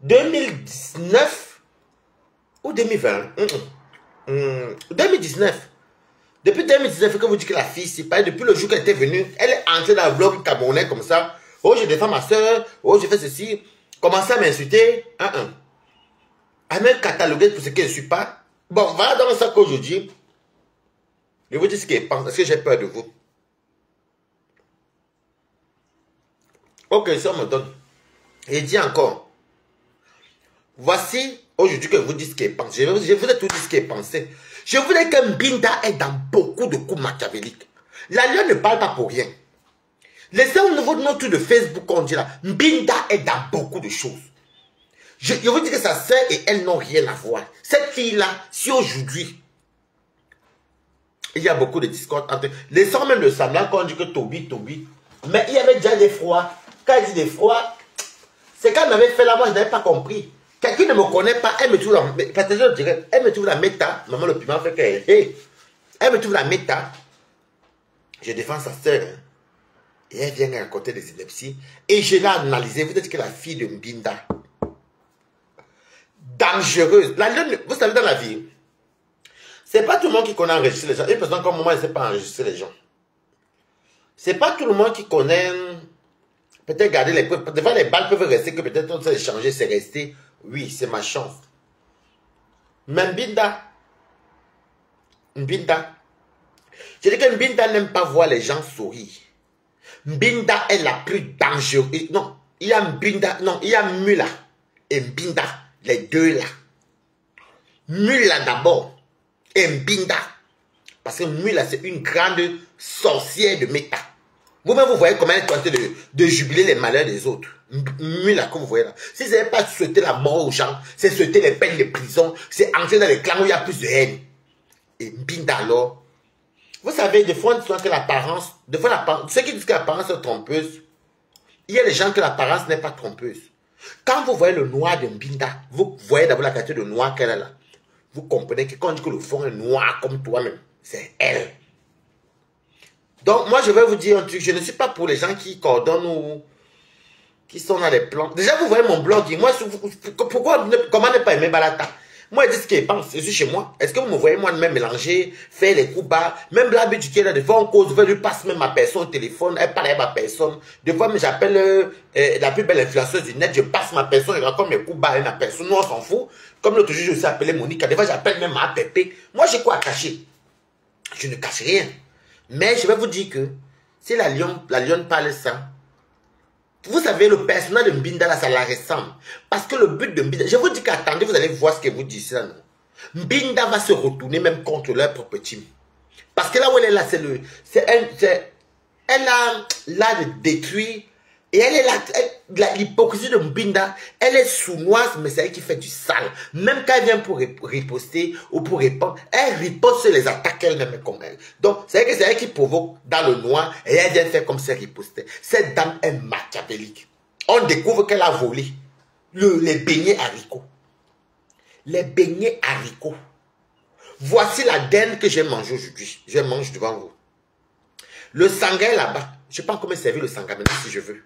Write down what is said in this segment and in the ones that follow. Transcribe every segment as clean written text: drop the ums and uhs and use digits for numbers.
2019 ou 2020. 2019. Depuis 2019 que vous dites que la fille, c'est pas depuis le jour qu'elle était venue, elle est entrée dans le vlog camerounais comme ça. Oh, je défends ma soeur. Oh, je fais ceci. Commencez à m'insulter. À me cataloguer pour ce que je ne suis pas. Bon, voilà dans ça qu'aujourd'hui, je vous dis ce qu'elle pense. Est-ce que j'ai peur de vous? Ok, ça me donne. Et dit encore. Voici aujourd'hui que je vous dis ce qu'elle pense. Je vous ai tout dit ce qu'elle pensait. Je voulais que Mbinda est dans beaucoup de coups machiavéliques. La lionne ne parle pas pour rien. Laissez au niveau de notre de Facebook qu'on dit là. Mbinda est dans beaucoup de choses. Je vous dis que sa sœur et elle n'ont rien à voir. Cette fille-là, si aujourd'hui, il y a beaucoup de discordes entre... Laissons même le semblant quand on dit que Toby. Mais il y avait déjà des froids. Quand il dit des froids, c'est quand elle m'avait fait là, moi je n'avais pas compris. Quelqu'un ne me connaît pas, elle me trouve elle me trouve la méta. Maman le piment fait qu'elle... Hey, elle me trouve la méta. Je défends sa sœur. Hein. Et elle vient raconter des inepties. Et je l'ai analysé. Vous dites que la fille de Mbinda, dangereuse. Vous savez, dans la vie, c'est pas tout le monde qui connaît enregistrer les gens. Une personne comme moi, elle ne sait pas enregistrer les gens. C'est pas tout le monde qui connaît... Peut-être garder les preuves. Devant les balles peuvent rester, que peut-être on s'est échangé, c'est resté. Oui, c'est ma chance. Mais Mbinda, je dis que Mbinda n'aime pas voir les gens sourire. Mbinda est la plus dangereuse. Non, il y a Mbinda, non, il y a Mula et Mbinda, les deux là. Mula d'abord et Mbinda. Parce que Mula, c'est une grande sorcière de méta. Vous-même, vous voyez comment elle est en train de jubiler les malheurs des autres. Mula, comme vous voyez là. Si vous n'avez pas souhaité la mort aux gens, c'est souhaiter les peines de prison, c'est entrer dans les clans où il y a plus de haine. Et Mbinda alors, vous savez, des fois, on dit que l'apparence, ceux qui disent que l'apparence est trompeuse, il y a des gens que l'apparence n'est pas trompeuse. Quand vous voyez le noir de Mbinda, vous voyez d'abord la qualité de noir qu'elle a là. Vous comprenez que quand on dit que le fond est noir comme toi-même, c'est elle. Donc, moi, je vais vous dire un truc. Je ne suis pas pour les gens qui coordonnent ou qui sont dans les plans. Déjà, vous voyez mon blog. Moi, comment ne pas aimer Balata? Moi, je dis ce qu'il pense. Je suis chez moi. Est-ce que vous me voyez moi-même mélanger, faire les coups bas? Même la du qui est là, des fois, on cause, je lui passe même ma personne au téléphone. Elle parle à ma personne. Des fois, j'appelle la plus belle influenceuse du net. Je passe ma personne, je raconte mes coups bas avec ma personne. Nous, on s'en fout. Comme l'autre jour, je aussi appelé Monica. Des fois, j'appelle même ma pépé. Moi, j'ai quoi à cacher? Je ne cache rien. Mais je vais vous dire que si la lionne parle ça, vous savez, le personnage de Mbinda là, ça la ressemble. Parce que le but de Mbinda, je vous dis qu'attendez, vous allez voir ce que vous dites là. Mbinda va se retourner même contre leur propre team. Parce que là où elle est là, elle a là de détruire. Et elle est là, l'hypocrisie de Mbinda, elle est sournoise, mais c'est elle qui fait du sale. Même quand elle vient pour riposter ou pour répondre, elle riposte sur les attaques qu'elle-même comme elle. Donc, c'est elle qui provoque dans le noir et elle vient faire comme si elle ripostait. Cette dame est machiavélique. On découvre qu'elle a volé les beignets haricots. Les beignets haricots. Voici la dinde que j'ai mangée aujourd'hui. Je mange devant vous. Le sangha est là-bas. Je ne sais pas comment servir le sangha maintenant si je veux.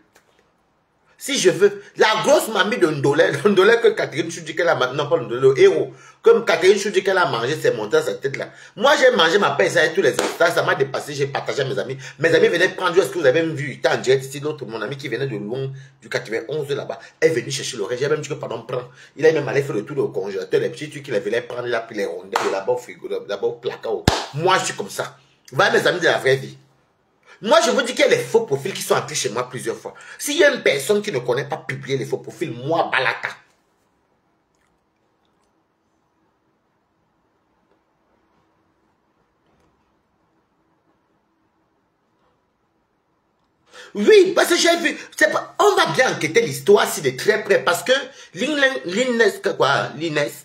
Si je veux, la grosse mamie de Ndolé que Catherine Choudi qu'elle a mangé, non pas le héros, comme Catherine Choudi qu'elle a mangé, c'est monté dans sa tête là. Moi j'ai mangé ma paix, ça et tous les instants, ça m'a dépassé, j'ai partagé à mes amis. Mes amis venaient prendre, est-ce que vous avez même vu, il était en direct ici, l'autre, mon ami qui venait de loin, du 91 là-bas, est venu chercher l'oreille, j'ai même dit que pendant prendre, il a même allé faire le tour au congélateur, les petits trucs qu'il avait prendre, il a pris les rondelles, là-bas au frigo, là-bas au placard. Moi je suis comme ça. Voilà mes amis de la vraie vie. Moi, je vous dis qu'il y a les faux profils qui sont entrés chez moi plusieurs fois. S'il y a une personne qui ne connaît pas publier les faux profils, moi, Balata. Oui, parce que j'ai vu, on va bien enquêter l'histoire si de très près, parce que l'Inès,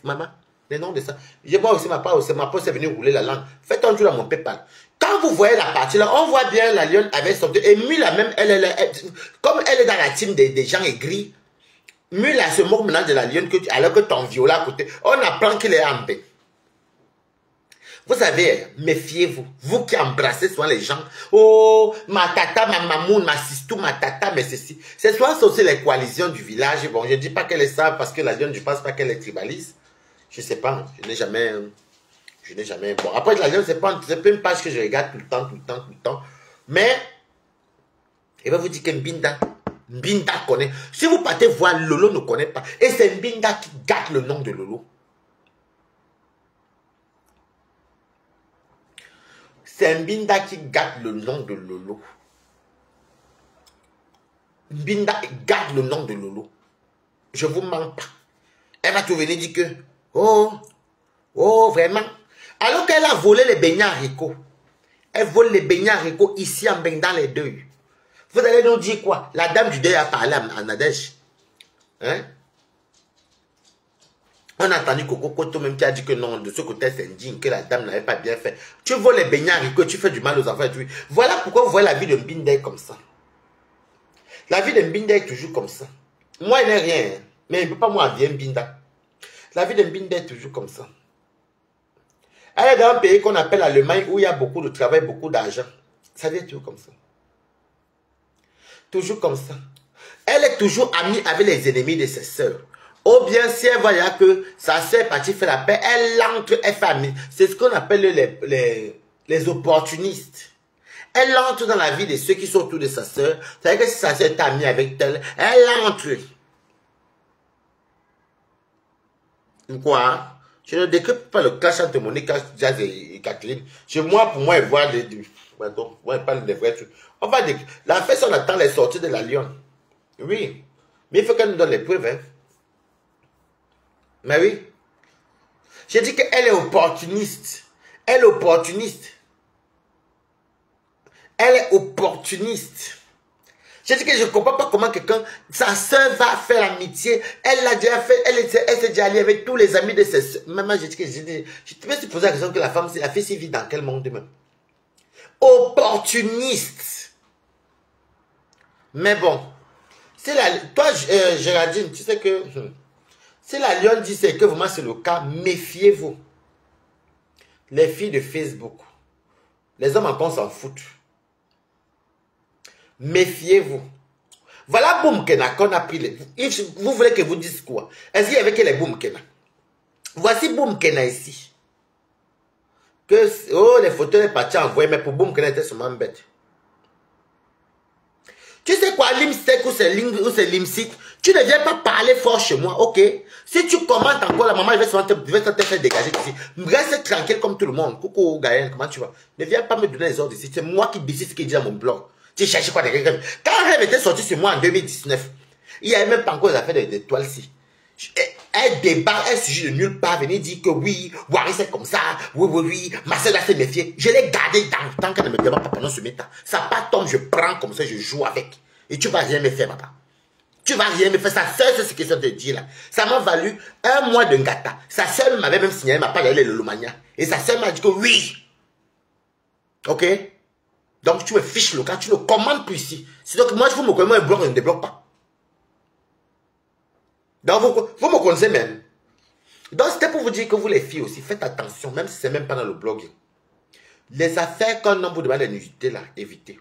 maman, le nom de ça, moi aussi, ma poste est venue rouler la langue. Faites un tour dans mon PayPal. Quand vous voyez la partie là, on voit bien la lionne avec son... Et Mula même, comme elle est dans la team des gens aigris, Mula se moque maintenant de la lionne alors que ton viola à côté. On apprend qu'il est en paix. Vous savez, méfiez-vous. Vous qui embrassez souvent les gens. Oh, ma tata, ma mamoun, ma sistou, ma tata, mais ceci. C'est souvent aussi les coalitions du village. Bon, je ne dis pas qu'elle est ça parce que la lionne, je ne pense pas qu'elle est tribaliste. Je ne sais pas. Je n'ai jamais... Bon, après, la lionne, c'est pas une page que je regarde tout le temps. Mais, il va vous dire que Mbinda connaît. Si vous partez voir, Lolo ne connaît pas. Et c'est Mbinda qui gâte le nom de Lolo. C'est Mbinda qui gâte le nom de Lolo. Mbinda garde le nom de Lolo. Je vous mens pas. Elle va te venir dire que, oh, vraiment. Alors qu'elle a volé les beignets haricots. Elle vole les beignets haricots ici en bain dans les deuils. Vous allez nous dire quoi? La dame du deuil a parlé à Nadège. Hein? On a entendu Coco Koto même qui a dit que non, de ce côté c'est indigne, que la dame n'avait pas bien fait. Tu voles les beignets haricots, tu fais du mal aux enfants. Voilà pourquoi vous voyez la vie de Mbinda comme ça. La vie de Mbinda est toujours comme ça. Moi, il n'est rien. Hein. Mais il ne peut pas m'envier Mbinda. La vie de Mbinda est toujours comme ça. Elle est dans un pays qu'on appelle l'Allemagne où il y a beaucoup de travail, beaucoup d'argent. Ça vient toujours comme ça. Toujours comme ça. Elle est toujours amie avec les ennemis de ses sœurs. Ou bien si elle voit que sa sœur est partie faire la paix, elle entre, elle fait amie. C'est ce qu'on appelle les opportunistes. Elle entre dans la vie de ceux qui sont autour de sa sœur. C'est-à-dire que si sa sœur est amie avec elle, elle entre. Quoi? Je ne décrypte pas le clash entre Monica, Jazz et Catherine. Chez moi, pour moi, elle voit des... Pardon, moi, elle parle des vrais trucs. On va dire... La fête, on attend les sorties de la lionne. Oui. Mais il faut qu'elle nous donne les preuves. Hein. Mais oui. J'ai dit qu'elle est opportuniste. Elle est opportuniste. Elle est opportuniste. J'ai dit que je ne comprends pas comment quelqu'un, sa soeur va faire l'amitié. Elle l'a déjà fait, elle s'est déjà alliée avec tous les amis de ses soeurs. Maman, j'ai dit que je me suis posé la question que la fille s'y vit dans quel monde même. Opportuniste. Mais bon, toi, Géraldine, tu sais que si la lionne dit que vraiment c'est le cas, méfiez-vous. Les filles de Facebook, les hommes encore s'en foutent. Méfiez-vous. Voilà Boumkena qu'on a pris. Vous voulez que vous dise quoi? Est-ce qu'il y avait que les Boumkena? Voici Boumkena ici. Oh, les photos sont parties envoyées, mais pour Boumkena, était seulement bête. Tu sais quoi, Limstek ou c'est Limsit, tu ne viens pas parler fort chez moi, ok? Si tu commentes encore, la maman, je vais te faire dégager ici. Reste tranquille comme tout le monde. Coucou, Gaël, comment tu vas? Ne viens pas me donner les ordres ici. C'est moi qui décide ce qu'il dit dans mon blog. Tu cherches quoi? Quand elle était sortie sur moi en 2019, il n'y avait même pas encore les affaires d'étoiles-ci. Elle débarque, elle surgit de nulle part, venir dire que oui, Wari c'est comme ça, oui, ma soeur s'est méfiée. Je l'ai gardé dans le temps qu'elle ne me demande pas pendant ce méta. Ça pas tombe, je prends comme ça, je joue avec. Et tu vas rien me faire, papa. Tu vas rien me faire. Sa soeur, c'est ce que je te dis là. Ça m'a valu 1 mois de ngata. Sa soeur m'avait même signalé, m'a pas d'aller le Lomania. Et sa soeur m'a dit que oui. Ok? Donc tu me fiches le cas, tu ne commandes plus ici. C'est donc moi, je vous me connais, moi, je ne débloque pas. Donc vous me connaissez même. Donc c'était pour vous dire que vous les filles aussi, faites attention, même si c'est même pas dans le blogging. Les affaires qu'un homme vous demande d'éviter là, évitez.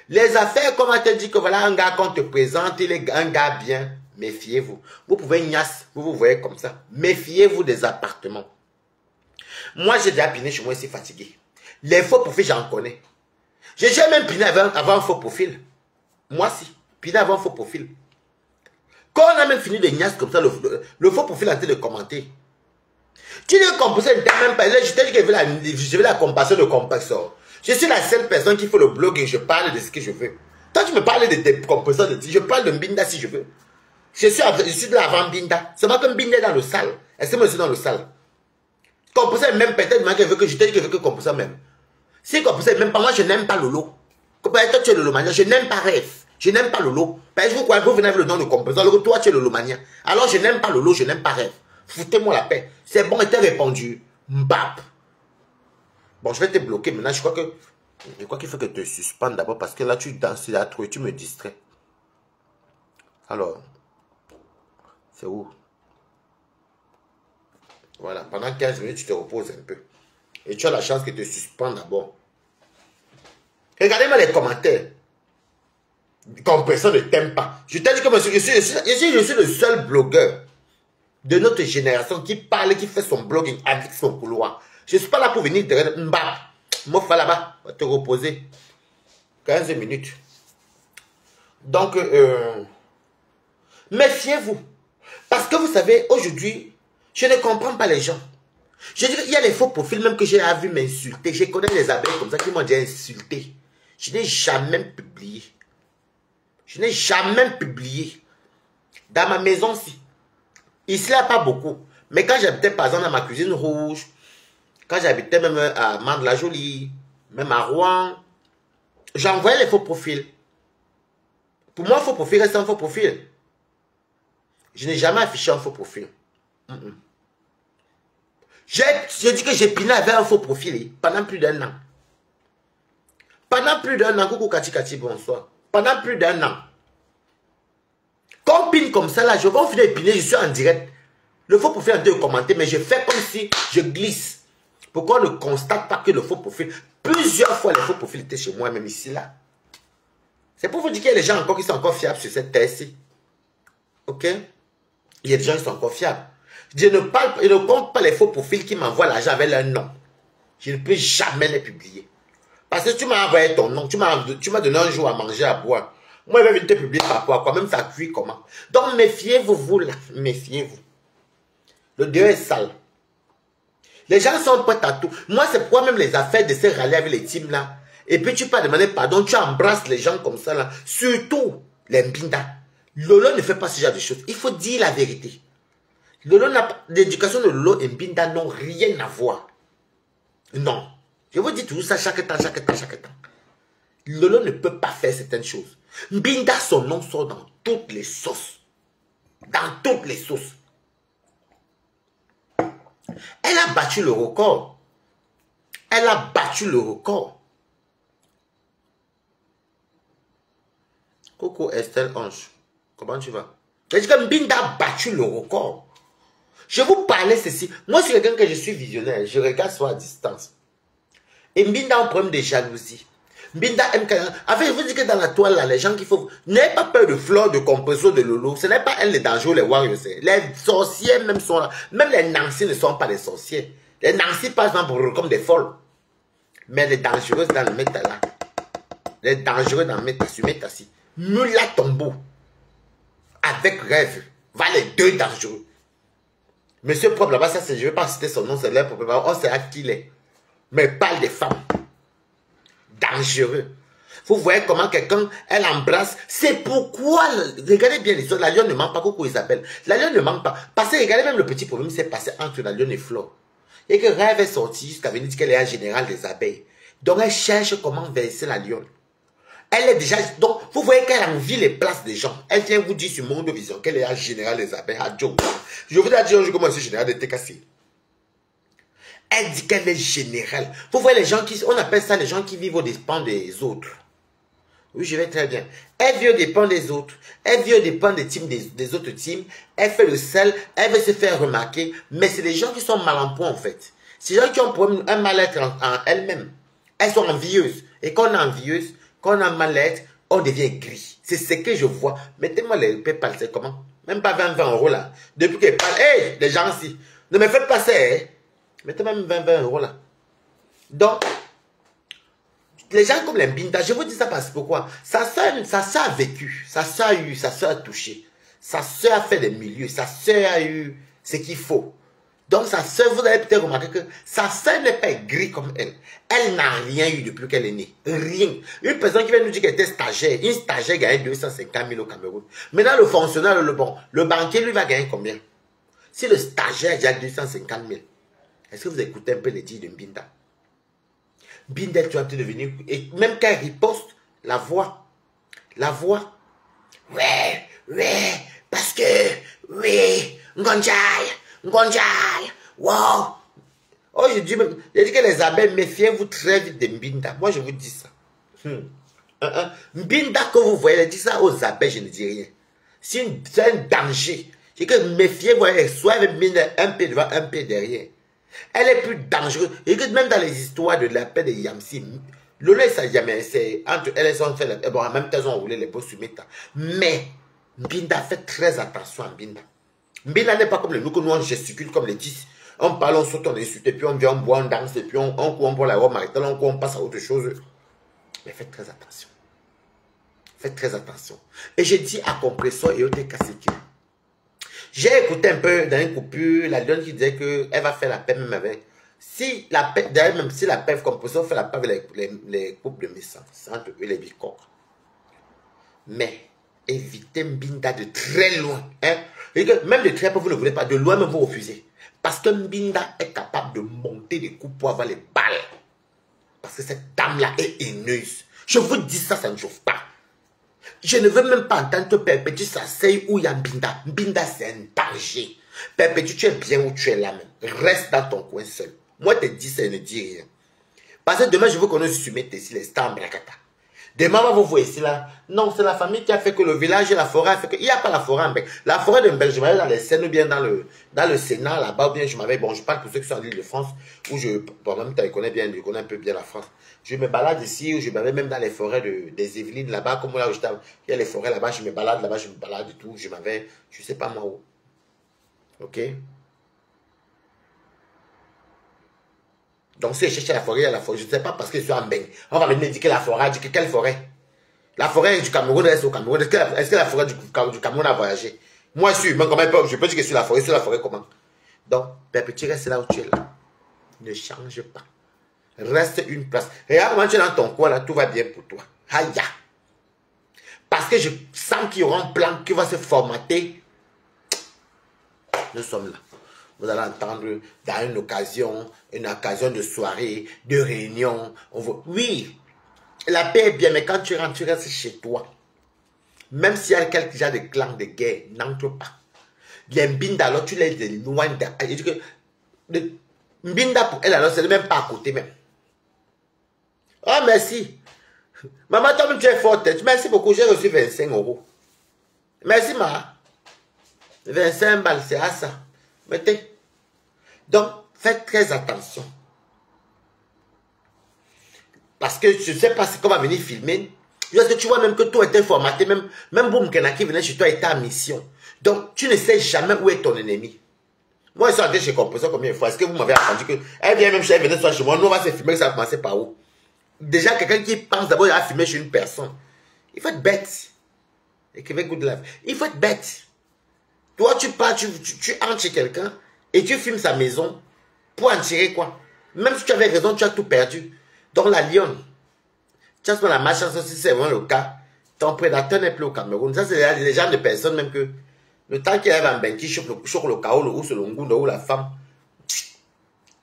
Les affaires, comme on te dit que voilà un gars qu'on te présente, il est un gars bien, méfiez-vous. Vous pouvez niasse, vous voyez comme ça. Méfiez-vous des appartements. Moi j'ai déjà piné chez moi ici fatigué. Les faux profils, j'en connais. J'ai jamais piné avant un faux profil. Moi si, piné avant un faux profil. Quand on a même fini de niasse comme ça, le faux profil a été de commenter. Tu dis que composer ne t'aime même pas. Je t'ai dit que je veux la compassion de compresseur. Je suis la seule personne qui fait le blog et je parle de ce que je veux. Toi, tu me parles de tes compresseurs, je parle de Mbinda si je veux. Je suis de l'avant Mbinda. C'est moi que Mbinda est dans le salle. Est-ce que moi je suis dans le salle? Compresseur même peut-être que je t'ai dit que je veux que compresseur même. Si compresseur même pas, moi je n'aime pas Lolo. Peut-être tu es le Lomania, je n'aime pas Rêve. Je n'aime pas Lolo. Parce que vous venez avec le nom de compresseur, alors que toi tu es le Lomania. Alors je n'aime pas Lolo, je n'aime pas Rêve. Foutez-moi la paix. C'est bon, était répondu. Mbap. Bon, je vais te bloquer maintenant. Je crois qu'il faut que tu te suspendes d'abord parce que là, tu danses là trop et tu me distrais. Alors, c'est où? Voilà, pendant 15 minutes, tu te reposes un peu. Et tu as la chance que te suspendent d'abord. Regardez-moi les commentaires. Comme personne ne t'aime pas. Je t'ai dit que monsieur, je suis le seul blogueur de notre génération qui parle, qui fait son blogging avec son couloir. Je ne suis pas là pour venir derrière Mbap. Mofa là-bas, va te reposer. 15 minutes. Donc, méfiez-vous. Parce que vous savez, aujourd'hui, je ne comprends pas les gens. Je dis qu'il y a les faux profils même que j'ai vu m'insulter. Je connais des abeilles comme ça qui m'ont déjà insulté. Je n'ai jamais publié. Je n'ai jamais publié. Dans ma maison, si. Ici, il n'y a pas beaucoup. Mais quand j'habitais par exemple dans ma cuisine rouge, quand j'habitais même à Mande-la-Jolie, même à Rouen, j'envoyais les faux profils. Pour moi, un faux profil reste un faux profil. Je n'ai jamais affiché un faux profil. J'ai dit que j'ai piné avec un faux profil pendant plus d'un an. Pendant plus d'un an, coucou Kati Kati, bonsoir. Pendant plus d'un an. Quand on pine comme ça, là, je vais finir de piner, je suis en direct. Le faux profil a deux commenter, mais je fais comme si je glisse. Pourquoi on ne constate pas que le faux profil, plusieurs fois les faux profils étaient chez moi, même ici, là. C'est pour vous dire qu'il y a des gens encore qui sont encore fiables sur cette terre-ci. Ok? Il y a des gens qui sont encore fiables. Je ne compte pas les faux profils qui m'envoient l'argent avec leur nom. Je ne peux jamais les publier. Parce que tu m'as envoyé ton nom, tu m'as donné un jour à manger, à boire. Moi, je vais venir te publier par quoi, même ça cuit comment. Donc, méfiez-vous, vous là, méfiez-vous. Le Dieu est sale. Les gens sont prêts à tout. Moi, c'est pourquoi même les affaires de se rallier avec les teams là. Et puis, tu peux demander pardon, tu embrasses les gens comme ça là. Surtout les Mbinda. Lolo ne fait pas ce genre de choses. Il faut dire la vérité. L'éducation de Lolo et Mbinda n'ont rien à voir. Non. Je vous dis toujours ça chaque temps. Lolo ne peut pas faire certaines choses. Mbinda, son nom sort dans toutes les sauces. Dans toutes les sauces. Elle a battu le record. Elle a battu le record. Coucou Estelle Ange. Comment tu vas? Je dis que Mbinda a battu le record. Je vous parlais ceci. Moi, je suis quelqu'un que je suis visionnaire. Je regarde soit à distance. Et Mbinda a un problème de jalousie. Mbinda aime quand même. En fait, je vous dis que dans la toile, là, les gens qu'il faut. N'ayez pas peur de Flore, de Compresso, de Lolo. Ce n'est pas elle les dangereux, les warriors. Les sorciers même sont là. Même les Nancy ne sont pas des sorciers. Les Nancy, par exemple, comme des folles. Mais les dangereuses dans le méta là. Les dangereux dans le méta, sur méta-ci. Mula Tombeau. Avec rêve. Va les deux dangereux. Monsieur propre là-bas, ça c'est, je ne vais pas citer son nom, c'est l'air propre. On sait à qui il est. Mais parle des femmes. Dangereux. Vous voyez comment quelqu'un, elle embrasse. C'est pourquoi, regardez bien les autres, la lionne ne ment pas, coucou Isabelle. La lionne ne ment pas. Parce que regardez même le petit problème qui s'est passé entre la lionne et Flore. Et que Rêve est sortie jusqu'à venir dire qu'elle est un général des abeilles. Donc elle cherche comment verser la lionne. Elle est déjà... Donc, vous voyez qu'elle envie les places des gens. Elle vient vous dire sur Monde Vision qu'elle est un général des abeilles. Je vous ai dit un jour comment je suis général de TKC. Elle dit qu'elle est générale. Vous voyez les gens qui... On appelle ça les gens qui vivent aux dépens des autres. Oui, je vais très bien. Elle vit aux dépens des autres. Elle vit aux dépens des teams, des autres teams. Elle fait le sel. Elle veut se faire remarquer. Mais c'est des gens qui sont mal en point, en fait. C'est des gens qui ont un mal-être en elles-mêmes. Elles sont envieuses. Et quand on est envieuse, quand on a mal-être, on devient gris. C'est ce que je vois. Mettez-moi les PayPal, c'est comment? Même pas 20 € là. Depuis qu'elle parle, hey, les gens ici, ne me faites pas ça, hein? Mettez-moi même 20 € là. Donc, les gens comme les Mbinda, je vous dis ça parce que pourquoi? Sa soeur a vécu, sa soeur a eu, sa soeur a touché, sa soeur a fait des milieux, sa soeur a eu ce qu'il faut. Donc sa soeur, vous avez peut-être remarqué que sa soeur n'est pas gris comme elle. Elle n'a rien eu depuis qu'elle est née. Rien. Une personne qui vient nous dire qu'elle était stagiaire, une stagiaire gagne 250 000 au Cameroun. Maintenant le fonctionnaire, le banquier, lui va gagner combien? Si le stagiaire gagne 250 000, est-ce que vous écoutez un peu les dires de Mbinda? Mbinda est en train de venir, et même quand elle riposte, la voix, ouais, parce que, oui, Ngonjai, wow. Oh, je dis que les abeilles, méfiez-vous très vite de Mbinda. Moi, je vous dis ça. Mbinda que vous voyez, je dis ça aux abeilles, je ne dis rien. C'est un danger. Je dis que méfiez-vous, soit Mbinda un peu devant, un peu derrière. Elle est plus dangereuse. Et que même dans les histoires de la paix de Yamsi, Lolo et Sajamé, c'est entre elles, ont fait, bon, en même temps, ils ont roulé les beaux sumitas. Mais, Mbinda fait très attention à Mbinda. Mbinda n'est pas comme les nous, que nous, on gesticule comme les 10. On parle, on saute, on insulte, et puis on vient, on boit, on danse, et puis on court, on boit la robe maritale, on passe à autre chose. Mais faites très attention. Faites très attention. Et j'ai dit à Compressor et autres Kasséki. J'ai écouté un peu dans une coupure, la lionne qui disait qu'elle va faire la paix même avec. Si la paix, d'ailleurs, même si la paix Compressor fait la paix avec les couples de naissance, entre eux les bicors. Mais évitez Mbinda de très loin. Hein? Et que même de très près, vous ne voulez pas. De loin, même vous refusez. Parce que Mbinda est capable de monter des coups pour avoir les balles. Parce que cette dame-là est haineuse. Je vous dis ça, ça ne chauffe pas. Je ne veux même pas entendre que Perpétue s'asseye où il y a Mbinda. Mbinda, c'est un danger. Perpétue, tu es bien où tu es là même. Reste dans ton coin seul. Moi, te dis ça et ne dis rien. Parce que demain, je veux qu'on se soumette ici, les stars en Brakata. Demain, on va vous voir ici là. Non, c'est la famille qui a fait que le village et la forêt a fait que. Il n'y a pas la forêt en Bec. La forêt de Mbek, je m'avais dans les scènes ou bien dans le Sénat là-bas, ou bien je m'avais. Bon, je parle pour ceux qui sont en Île-de-France, où je. Bon, même temps, je connais un peu bien la France. Je me balade ici, ou je m'avais même dans les forêts des Yvelines là-bas, comme là où j'étais. Il y a les forêts là-bas, je me balade là-bas, je me balade et tout. Je m'avais. Je sais pas moi où. Ok? Donc, si je cherche la forêt, il y a la forêt. Je ne sais pas parce que je suis en Beng. On va me dire que la forêt, dit que quelle forêt? La forêt du Cameroun reste au Cameroun. Est-ce que la forêt du Cameroun a voyagé? Moi, je suis, même comment je peux dire que je suis la forêt comment? Donc, Perpétue, reste là où tu es là. Ne change pas. Reste une place. Regarde comment tu es dans ton coin là, tout va bien pour toi. Aïe! Parce que je sens qu'il y aura un plan qui va se formater. Nous sommes là. Vous allez entendre dans une occasion de soirée, de réunion. Oui, la paix est bien, mais quand tu rentres, tu restes chez toi. Même s'il y a quelques gens de clans de guerre, n'entre pas. Les Mbinda, alors tu les éloignes. Mbinda pour elle, alors c'est même pas à côté même. Oh, merci. Maman, toi, tu es forte. Merci beaucoup, j'ai reçu 25 €. Merci, ma. 25 balles, c'est à ça. Mettez. Donc, faites très attention. Parce que je ne sais pas ce qu'on va venir filmer. Parce que tu vois même que toi était formaté, même Boum Kenaki venait chez toi, était en mission. Donc, tu ne sais jamais où est ton ennemi. Moi, je suis entré chez Compressor combien de fois. Est-ce que vous m'avez entendu que elle vient même chez elle, venait soit chez moi, nous on va se filmer, ça va commencer par où? Déjà, quelqu'un qui pense d'abord à filmer chez une personne. Il faut être bête. Écrivez Good Life. Il faut être bête. Toi, tu pars, tu entres chez quelqu'un et tu filmes sa maison pour en tirer quoi? Même si tu avais raison, tu as tout perdu. Donc la lionne, tu as la malchance si c'est vraiment le cas. Ton prédateur n'est plus au Cameroun. Ça, c'est les gens de personnes même que le temps qu'il y a un ben qui choque le chaos, ou c'est le ngoundo ou la femme.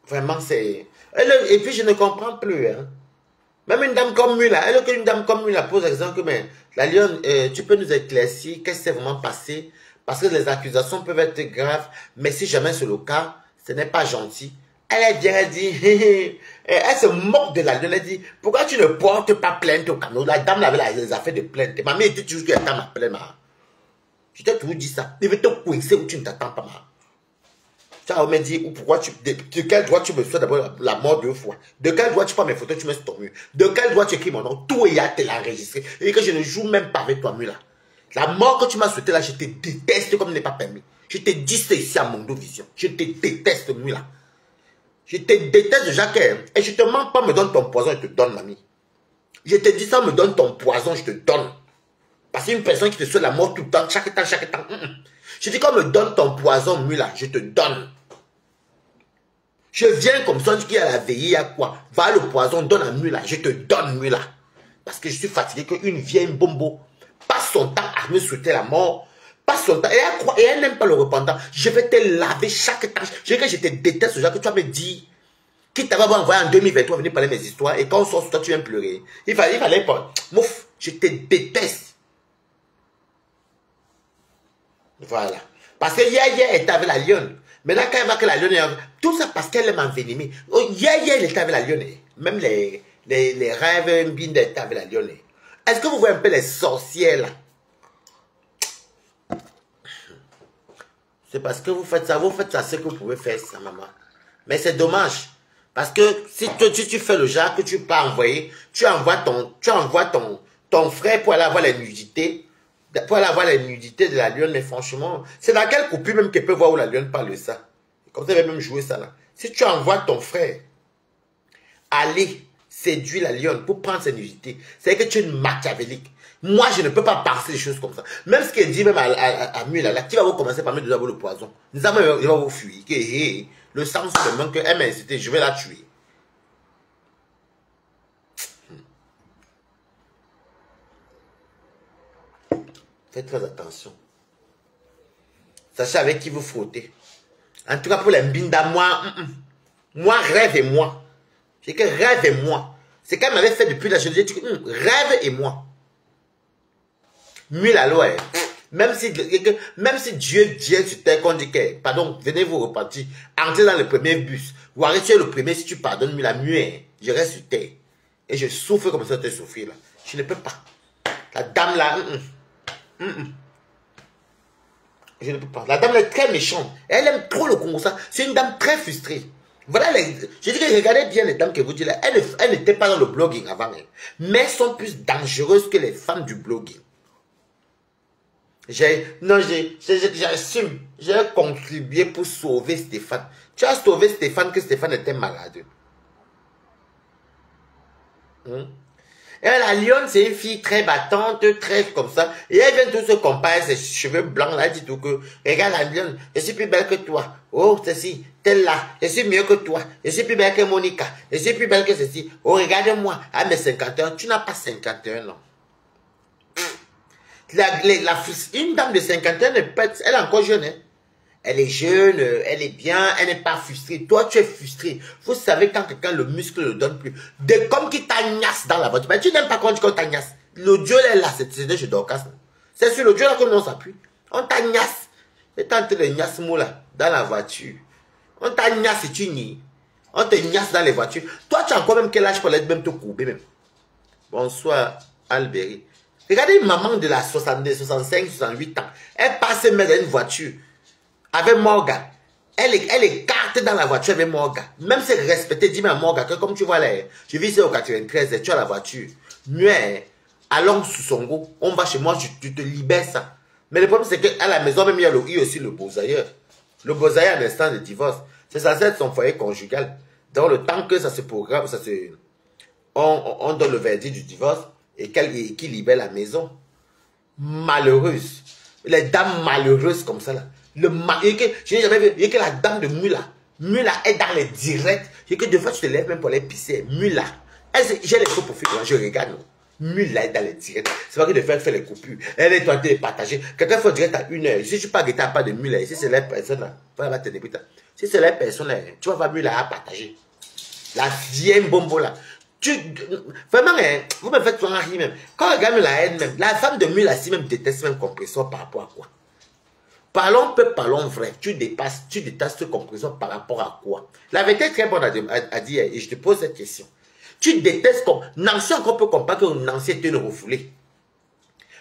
Vraiment, c'est... Et puis, je ne comprends plus. Hein. Même une dame comme Mula, une dame comme Mula pose l'exemple que, mais la lionne, tu peux nous éclaircir, qu'est-ce qui s'est vraiment passé? Parce que les accusations peuvent être graves, mais si jamais c'est le cas, ce n'est pas gentil. Elle vient, elle dit, elle se moque de la lionne, elle dit, pourquoi tu ne portes pas plainte au Cameroun? La dame avait les affaires de plainte. Ma mère était toujours que la dame appelait, ma. Je t'ai toujours dit ça. Il veut te coincer où tu ne t'attends pas, ma. Tu as me dit, pourquoi de quel droit tu me souhaites d'abord la mort 2 fois? De quel droit tu prends mes photos, tu mets sur ton mur? De quel droit tu écris mon nom? Tout est à te l'enregistrer. Et que je ne joue même pas avec toi, Mula. La mort que tu m'as souhaité là, je te déteste comme il n'est pas permis. Je te dis ça ici à Mondo Vision. Je te déteste, Mula. Je te déteste, Jacques. Et je te mens pas, me donne ton poison, je te donne, mamie. Je te dis ça, me donne ton poison, je te donne. Parce qu'une personne qui te souhaite la mort tout le temps, chaque temps, chaque temps. Je dis, quand me donne ton poison, Mula, je te donne. Je viens comme ça, qui a la veillée, à quoi? Va le poison, donne à Mula, je te donne Mula. Parce que je suis fatigué qu'une vieille bombo passe son temps à me souhaiter la mort. Passe son temps. Et elle n'aime pas le repentant. Je vais te laver chaque temps. Je te déteste, ce genre que tu vas me dire. Qui t'avait envoyé en 2023 venir parler mes histoires. Et quand on sort sur toi, tu viens pleurer. Il fallait pas. Mouf, je te déteste. Voilà. Parce que hier, elle était avec la lionne. Maintenant, quand elle voit que la lionne est... Tout ça parce qu'elle est envenimée. Hier, elle était avec la lionne. Même les rêves Mbinda étaient avec la lionne. Est-ce que vous voyez un peu les sorcières là? C'est parce que vous faites ça ce que vous pouvez faire ça, maman. Mais c'est dommage. Parce que si tu fais le genre que tu peux envoyer, tu envoies ton frère pour aller avoir les nudités. Pour aller avoir les nudités de la lionne. Mais franchement, c'est dans quelle copie même qu'elle peut voir où la lionne parle de ça. Comme ça, elle va même jouer ça là. Si tu envoies ton frère aller séduire la lionne pour prendre ses nudités, c'est que tu es une machiavélique. Moi, je ne peux pas passer des choses comme ça. Même ce qu'elle dit même à Mula, là, qui va vous commencer par mettre de le poison. Nous avons, il va vous fuir. Le sang seulement qu'elle m'a incité, je vais la tuer. Faites très attention. Sachez avec qui vous frottez. En tout cas, pour les mbinda, moi, rêve et moi. J'ai que rêve et moi. C'est qu'elle m'avait fait depuis la jeune. J'ai dit, rêve et moi. Mille à loi. Même si Dieu vient sur terre, qu'on dit que, pardon, venez vous repartir, entrez dans le premier bus, ou arrêtez le premier si tu pardonnes, la muette, je reste sur terre. Et je souffre comme ça, tu souffrir là. Je ne peux pas. La dame là, je ne peux pas. La dame là est très méchante. Elle aime trop le Congo. C'est une dame très frustrée. Voilà, je dis que regardez bien les dames que vous dites là. Elles n'étaient pas dans le blogging avant. Mais elles sont plus dangereuses que les femmes du blogging. J'assume. J'ai contribué pour sauver Stéphane. Tu as sauvé Stéphane que Stéphane était malade. Et la lionne, c'est une fille très battante, très comme ça. Et elle vient tout se comparer, ses cheveux blancs là, dit tout que, regarde la lionne, je suis plus belle que toi. Oh, ceci, telle là, je suis mieux que toi. Je suis plus belle que Monica. Je suis plus belle que ceci. Oh, regarde-moi, à mes 51 ans, tu n'as pas 51 ans. Une dame de 51 ans, elle est encore jeune. Hein? Elle est jeune, elle est bien, elle n'est pas frustrée. Toi, tu es frustré. Vous savez quand quelqu'un, le muscle ne le donne plus. Comme qui t'agnasse dans la voiture. Mais tu n'aimes pas quand on t'agnasse. L'audio est là, c'est chez Dorcas. C'est sur l'audio là que l'on s'appuie. On t'agnasse. Et tant que le gnasse-mot là, dans la voiture. On t'agnasse et tu nies. On te gnasse dans les voitures. Toi, tu as encore même quel âge pour aller même te courber même. Bonsoir, Alberi. Regardez une maman de la 62, 65, 68 ans. Elle passe mettre dans une voiture avec Morgan. Elle écarte dans la voiture avec Morgan. Même si elle respectait, dis-moi à Morgan que comme tu vois là, je vis ici au 93, tu as la voiture. Muet, allons sous son goût. On va chez moi, tu te libères ça. Mais le problème c'est qu'à la maison, même il y a aussi le beau-ailleurs. Le beau-ailleurs à l'instant de divorce. C'est censé être son foyer conjugal. Dans le temps que ça se programme, on donne le verdict du divorce. Et qui libère la maison. Malheureuse. Les dames malheureuses comme ça là. Je n'ai jamais vu. Il y a que la dame de Mula. Mula est dans les directs. Il y a que deux fois tu te lèves même pour les pisser. Mula. J'ai les faux profils. Je regarde. Non. Mula est dans les directs. C'est pas que de faire les coupures. Elle est tentée de partager. Quelqu'un fait direct à 1h. Si tu parles à pas de Mula, si c'est la personne là. Si c'est la personne là, tu vas voir Mula à partager. La vieille bombo là. Vraiment, vous me faites souvent rire même. Quand on regarde la haine même, la femme de Mula si même déteste même compresseur par rapport à quoi? Parlons peu, parlons vrai. Tu détestes ce compresseur par rapport à quoi? La vérité est très bonne à dire et je te pose cette question. Tu détestes comme Nancy encore peut comprendre que Nancy est une refoulée.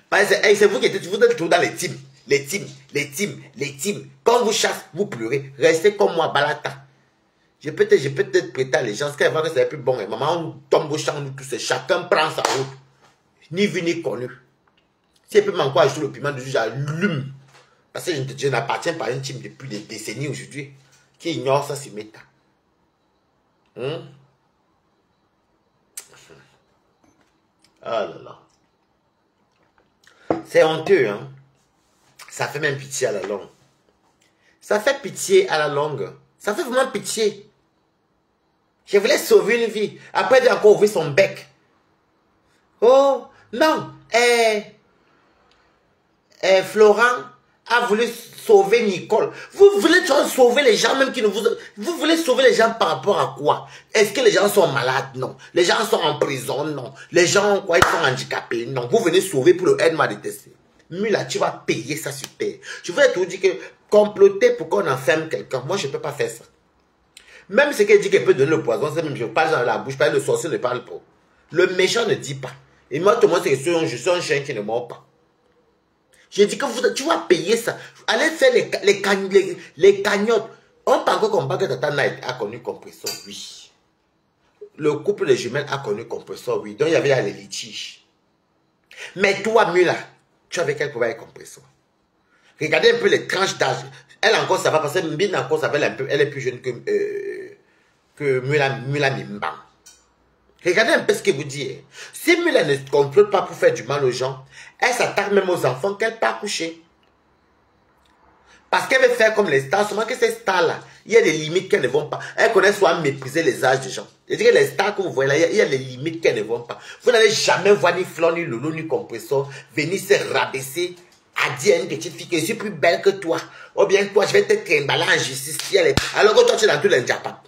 Parce que c'est vous qui êtes toujours dans les teams. Les teams. Quand vous chassez, vous pleurez. Restez comme moi, Balata. Je peux peut-être prêter allégeance, quand elle voit que c'est plus bon. Et maman, on tombe au champ, nous tous, chacun prend sa route. Ni vu ni connu. Si elle peut m'encore ajouter le piment dessus, j'allume. Parce que je n'appartiens pas à une team depuis des décennies aujourd'hui qui ignore ça sur méta. Ah là là. C'est honteux, hein. Ça fait même pitié à la longue. Ça fait pitié à la longue. Ça fait vraiment pitié. Je voulais sauver une vie. Après, j'ai encore ouvert son bec. Oh, non. Florent a voulu sauver Nicole. Vous voulez sauver les gens même qui ne vous... Vous voulez sauver les gens par rapport à quoi? Est-ce que les gens sont malades? Non. Les gens sont en prison? Non. Les gens, quoi, ils sont handicapés? Non. Vous venez sauver pour le aide m'a détesté. Mula, tu vas payer ça sur terre. Je voulais te dire que comploter pour qu'on enferme quelqu'un, moi, je ne peux pas faire ça. Même ce qu'elle dit qu'elle peut donner le poison, c'est même je parle dans la bouche, le sorcier ne parle pas. Le méchant ne dit pas. Et moi, tout le monde sait que je suis un chien qui ne mord pas. Je dis que tu vas payer ça. Allez faire les cagnottes. On peut encore comprendre que Tata Night a connu Compressor, oui. Le couple de jumelles a connu Compressor, oui. Donc il y avait les litiges. Mais toi, Mula, tu avais quel pouvoir avec Compressor? Regardez un peu les tranches d'âge. Elle encore ça va parce que Mbina encore ça va un peu. Elle est plus jeune que Mula Mimba. Regardez un peu ce que vous dites. Si Mula ne complète pas pour faire du mal aux gens, elle s'attaque même aux enfants qu'elle part coucher. Parce qu'elle veut faire comme les stars, seulement que ces stars-là, il y a des limites qu'elles ne vont pas. Elles connaissent soit mépriser les âges des gens. C'est-à-dire que les stars que vous voyez là, il y a des limites qu'elles ne vont pas. Vous n'allez jamais voir ni Flon, ni Lolo, ni Compressor venir se rabaisser à dire à une petite fille que je suis plus belle que toi. Ou bien toi, je vais te trimballer en justice. Alors que toi, tu es dans tous les diapap.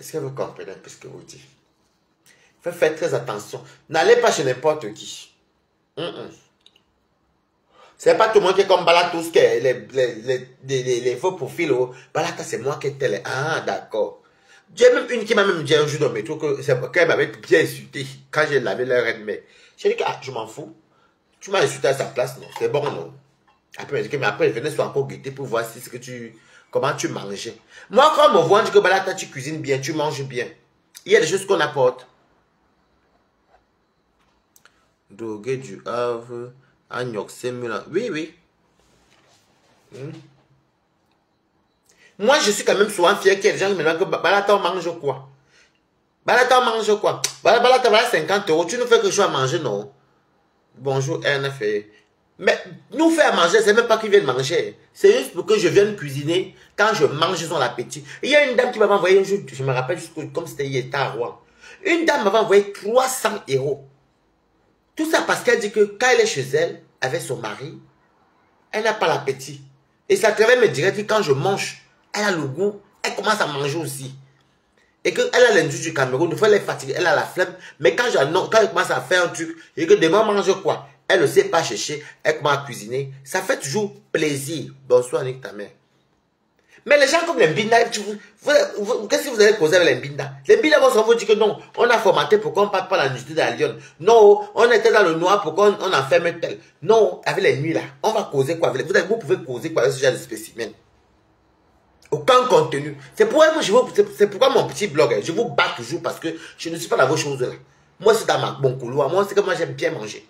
Est-ce que vous comprenez un peu ce que vous dites? Il faut faire très attention. N'allez pas chez n'importe qui. C'est pas tout le monde qui est comme Balata, tous les faux profils. Balata, c'est moi qui ai tel. Ah, d'accord. J'ai même une qui m'a même dit un jour dans le métro qu'elle m'avait bien insulté quand j'ai lavé leur reine. Mais j'ai dit que je m'en fous. Tu m'as insulté à sa place, non? C'est bon, non? Après, mais après, elle venait encore guetter pour voir si ce que comment tu mangeais. Moi, quand on me voit, on dit que Balata, tu cuisines bien, tu manges bien. Il y a des choses qu'on apporte. Drogué du Havre. Oui, oui. Moi, je suis quand même souvent fier qu'il y ait des gens qui me demandent que Balata, on mange quoi? Balata, on mange quoi? Balata, voilà 50 €. Tu nous fais quelque chose à manger, non? Bonjour, RNF. Mais nous faire manger, c'est même pas qu'ils viennent manger. C'est juste pour que je vienne cuisiner. Quand je mange, ils ont l'appétit. Il y a une dame qui m'avait envoyé un jour, je me rappelle juste comme c'était hier, à Rouen. Une dame m'avait envoyé 300 €. Tout ça parce qu'elle dit que quand elle est chez elle, avec son mari, elle n'a pas l'appétit. Et ça travaille me dirait que quand je mange, elle a le goût, elle commence à manger aussi. Et qu'elle a l'industrie du Cameroun, des fois elle est fatiguée, elle a la flemme. Mais quand elle commence à faire un truc, et que demain mange quoi? Elle ne sait pas chercher, elle commence à cuisiner. Ça fait toujours plaisir. Bonsoir, Nick, ta mère. Mais les gens comme les Mbinda, qu'est-ce que vous avez causé avec les Mbinda? Les Mbinda vont vous dire que non, on a formaté pour qu'on ne parle pas l'industrie de la Lyon. Non, on était dans le noir pour qu'on enferme tel. Non, avec les nuits là, on va causer quoi avec vous pouvez causer quoi avec ce genre de spécimen? Aucun contenu. C'est pourquoi mon petit blog, je vous bats toujours parce que je ne suis pas dans vos choses là. Moi, c'est dans mon couloir. Moi, c'est que moi, j'aime bien manger.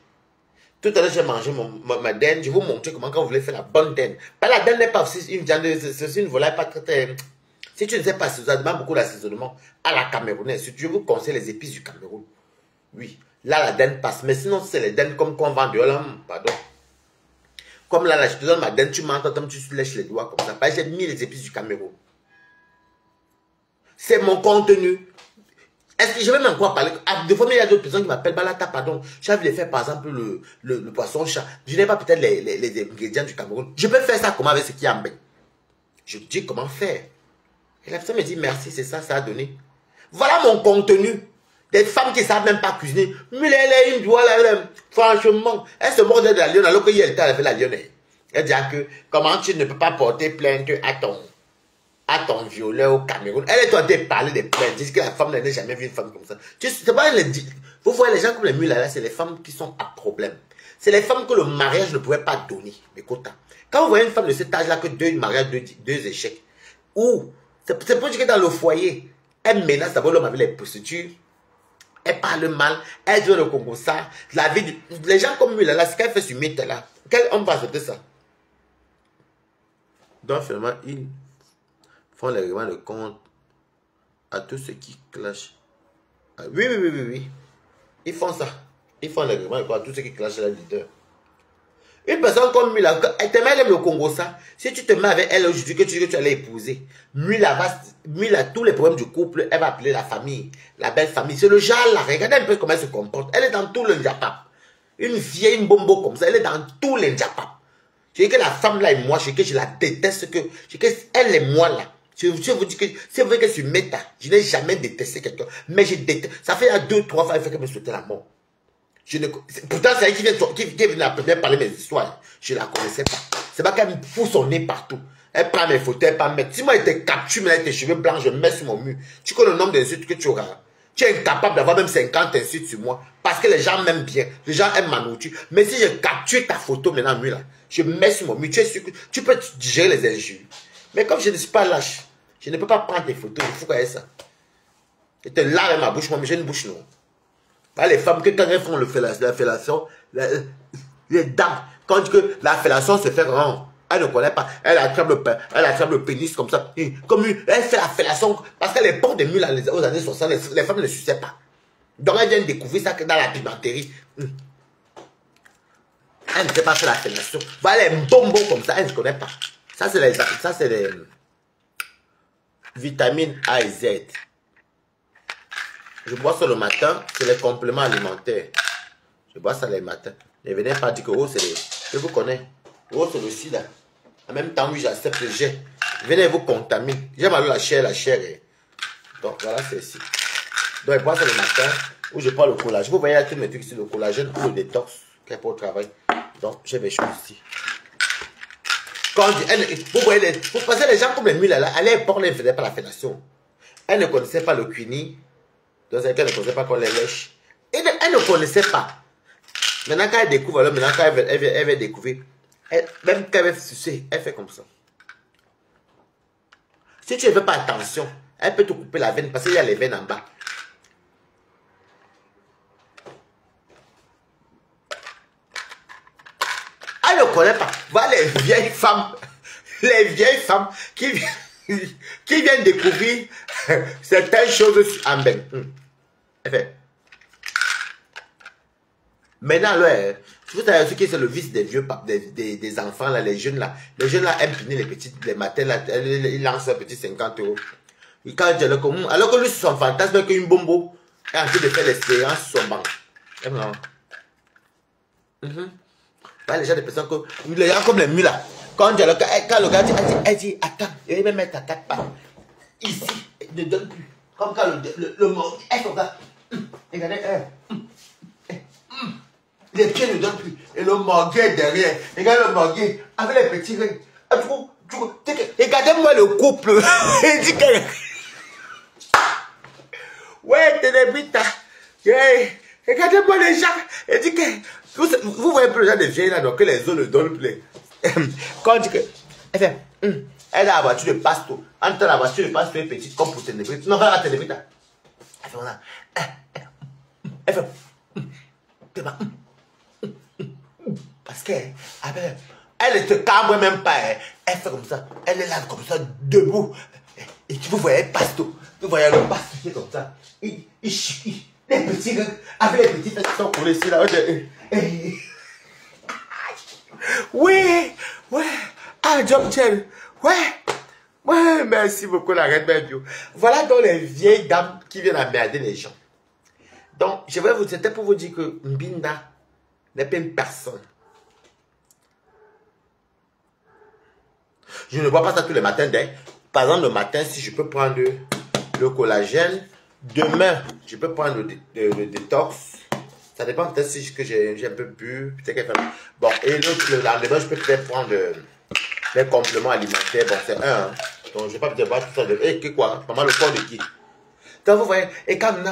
Tout à l'heure, j'ai mangé ma dinde. Je vais vous montrer comment quand vous voulez faire la bonne dinde. La dinde n'est pas aussi une viande, c'est une volaille pas très... Si tu ne sais pas, ça demande beaucoup d'assaisonnement à la camerounaise. Je vous conseille les épices du Cameroun. Oui, là, la dinde passe. Mais sinon, c'est les dendes comme qu'on vend dehors, pardon. Comme là, je te donne ma dinde, tu manges, tu lèches les doigts comme ça. J'ai mis les épices du Cameroun. C'est mon contenu. Est-ce que je vais même encore parler? Des fois, il y a d'autres personnes qui m'appellent Balata, pardon. Je vais faire par exemple le poisson chat. Je n'ai pas peut-être les ingrédients du Cameroun. Je peux faire ça comment avec ce qui est en bain. Je dis comment faire. Et la personne me dit merci, c'est ça, ça a donné. Voilà mon contenu. Des femmes qui ne savent même pas cuisiner. Mais elle est une doigt là, franchement. Elle se mordait de la lionne alors qu'hier elle était avec la lionne. Elle dit que comment tu ne peux pas porter plainte à ton violeur au Cameroun. Elle est en train de parler des plaintes. Dit que la femme n'a jamais vu une femme comme ça. Vous voyez les gens comme les mules là, c'est les femmes qui sont à problème. C'est les femmes que le mariage ne pouvait pas donner. Mais quota. Quand vous voyez une femme de cet âge-là, que deux mariages, deux échecs, ou c'est pour dire que dans le foyer, elle menace d'abord l'homme avec les procédures, elle parle mal, elle dit le Congo ça, la vie les gens comme lui là, ce qu'elle fait sur Meta là, quel homme va accepter ça? Donc finalement, ils font les règlements de compte à tous ceux qui clashent. Ah, oui. Ils font ça. Ils font les règlements de compte à tous ceux qui clashent la leader. Une personne comme Mula, elle aime le Congo ça. Si tu te mets avec elle aujourd'hui, que tu dis que tu allais épouser, Mula, tous les problèmes du couple, elle va appeler la famille, la belle famille. C'est le genre là. Regardez un peu comment elle se comporte. Elle est dans tout le diapap. Une vieille, une bombo comme ça, elle est dans tous les diapap. Je dis que la femme là et moi, je dis que je la déteste. Elle et moi là. Je vous dis que c'est vrai que sur Meta, je n'ai jamais détesté quelqu'un. Mais je déteste. Ça fait 2-3 fois qu'elle fait qu'elle me souhaitait la mort. Pourtant, c'est elle qui vient la première parler mes histoires. Je ne la connaissais pas. C'est pas qu'elle me fout son nez partout. Elle prend mes photos, elle prend mes... Si moi, elle te capture, mais elle tes cheveux blancs, je mets sur mon mur. Tu connais le nombre d'insultes que tu auras. Tu es incapable d'avoir même 50 insultes sur moi. Parce que les gens m'aiment bien. Les gens aiment ma nourriture. Mais si je capture ta photo maintenant, là, je mets sur mon mur. Tu peux digérer les injures. Mais comme je ne suis pas lâche, je ne peux pas prendre tes photos. Il faut qu'il y ait ça. Je te lave ma bouche, moi, mais j'ai une bouche noire. Les femmes, quand elles font la fellation, les dames, quand la fellation se fait vraiment, elle ne connaît pas. Elle attrape le pénis comme ça. Comme elle fait la fellation. Parce que les porcs de mule aux années 60, les femmes ne suçaient pas. Donc elles viennent découvrir ça dans la pimenterie. Elle ne sait pas faire la fellation. Voilà les bonbons comme ça, elle ne connaît pas. Ça, c'est les vitamines A et Z. Je bois ça le matin, c'est les compléments alimentaires. Je bois ça le matin. Ne venez pas dire que oh, c'est les... Je vous connais. Oh, c'est le sida. En même temps, oui, j'accepte le jet. Venez vous contaminer. J'aime alors la chair. Donc, voilà, c'est ici. Donc, je bois ça le matin, où je prends le collagène. Vous voyez, il y a tous mes trucs ici, le collagène ou le détox, qui est pour le travail. Donc, j'ai mes choses ici. Quand vous voyez, vous pensez les gens comme les mules, là, à l'époque, ils ne faisaient pas la fellation. Elles ne connaissaient pas le quini. Donc, c'est qu'elles ne connaissaient pas qu'on les lèche. Elles ne connaissaient pas. Maintenant, quand elles découvrent, alors, maintenant, quand elle va découvrir, même quand elle va sucer, elle fait comme ça. Si tu ne fais pas attention, elle peut te couper la veine parce qu'il y a les veines en bas. Elle ne connaît pas. Voilà les vieilles femmes qui viennent découvrir certaines choses en bain. Elle fait. Maintenant, là, vous savez ce qui est le vice des vieux des enfants, là, les jeunes là. Les jeunes là aiment punir les petites, les matins, là, ils lancent un petit 50 €. Et quand je le commande, alors que lui, c'est son fantasme, qu'une bombo est en train de faire l'expérience sur son banc. Les gens, des personnes que, les gens comme les mules là, quand le gars dit, elle dit, attends, je vais me mettre à 4 pattes. Ici, ne donne plus. Comme quand le mort, elle fait ça. Regardez, les pieds ne donnent plus. Et le morguet derrière. Regardez le morguet avec les petits rings. Regardez-moi le couple. Il dit que... Ouais, Ténébrita. Regardez-moi les gens. Il dit que... Vous voyez plus les gens des vieilles là, donc les os ne donnent plus. Quand on dit que... Elle fait... Elle a la voiture de pasto. Entre la voiture de pasto et petite comme pour Ténébrita. Non, pas la Ténébrita. Elle fait ça. Elle fait... Parce qu'elle ne te cambre même pas. Elle fait comme ça. Elle est là comme ça, debout. Et vous voyez pasto. Vous voyez le pasto qui est comme ça. Les petits, avec les petits fesses qui sont collés ici là. Oui, ouais. Ah, Job Chen. Ouais, merci beaucoup la reine Belle. Voilà donc les vieilles dames qui viennent emmerder les gens. Donc, je vais vous, c'était pour vous dire que Mbinda n'est pas une personne. Je ne bois pas ça tous les matins. Par exemple, le matin, si je peux prendre le collagène, demain, je peux prendre le détox. Ça dépend peut-être si j'ai un peu bu. Bon, et le lendemain, je peux peut-être prendre les compléments alimentaires. Bon, c'est un. Hein. Donc, je ne vais pas peut-être boire tout ça. Et quoi? Maman, le corps de qui? Donc, vous voyez, et comme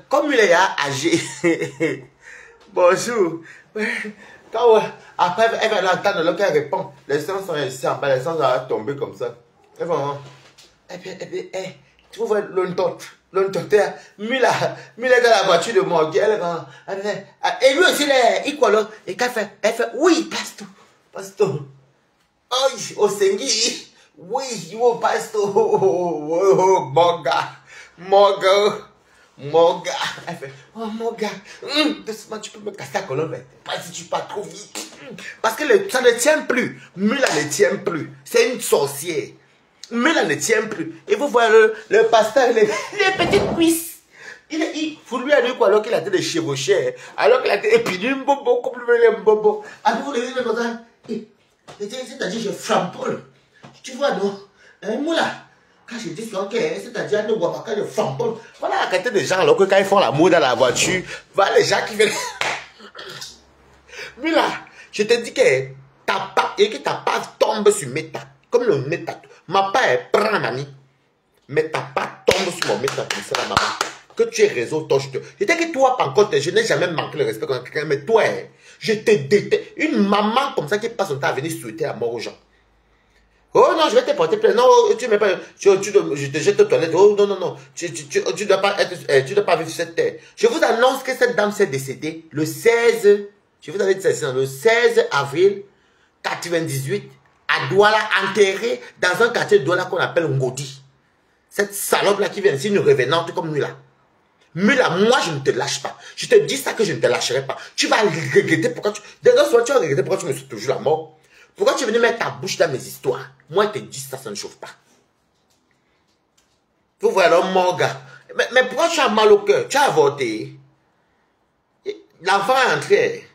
comme il est âgé. Bonjour. Après, elle va l'entendre, alors qu'elle répond. Les sons sont ici en bas, les sons vont tomber comme ça. Et puis, tu vois, l'ontot, Mila dans la voiture de mon gueule. Et lui aussi, il quoi là? Et qu'elle fait? Elle fait, oui, pasto. Oh, au Sengi. Oui, yo, pasto. Oh, mon gars, elle fait, oh mon gars, doucement, tu peux me casser la colonne, pas si tu pars trop vite. Parce que ça ne tient plus. Mula ne tient plus. C'est une sorcière. Mula ne tient plus. Et vous voyez le pasteur, les petites cuisses. Vous lui avez dit quoi alors qu'il a été des chevauchés, alors qu'il a été épidé un bobo, comme le bobo. Alors vous le dites comme ça. C'est-à-dire, je frappe. Tu vois, non? Moula. Quand je dis ok, c'est-à-dire ne bois pas quand je flambe. Voilà la quantité de gens alors que quand ils font l'amour dans la voiture, voilà les gens qui viennent. Mais là, je te dis que ta part tombe sur méta. Comme le méta. Ma part prend mamie. Mais ta part tombe sur mon méta comme ça, la maman. que tu es réseau torche. Je dis que toi, par contre, je n'ai jamais manqué le respect contre quelqu'un, mais toi, je te déteste. Une maman comme ça qui passe son temps à venir souhaiter la mort aux gens. Oh non, je vais te porter plainte. Non, tu m'es pas. Je te jette aux toilettes. Oh non, non, non. Tu dois pas être. Tu dois pas vivre sur cette terre. Je vous annonce que cette dame s'est décédée le 16. Je vous avais dit ça, le 16 avril 98 à Douala, enterrée dans un quartier de Douala qu'on appelle Ngodi. Cette salope-là qui vient ici, une revenante comme Mula. Mula, moi, je ne te lâche pas. Je te dis ça que je ne te lâcherai pas. Tu vas regretter pourquoi tu... D'ailleurs, tu vas regretter pourquoi tu me suis toujours la mort. Pourquoi tu es venu mettre ta bouche dans mes histoires? Moi, je te dis ça, ça ne chauffe pas. Vous voyez alors, mon gars. Mais pourquoi tu as mal au cœur? Tu as avorté. L'enfant est entré.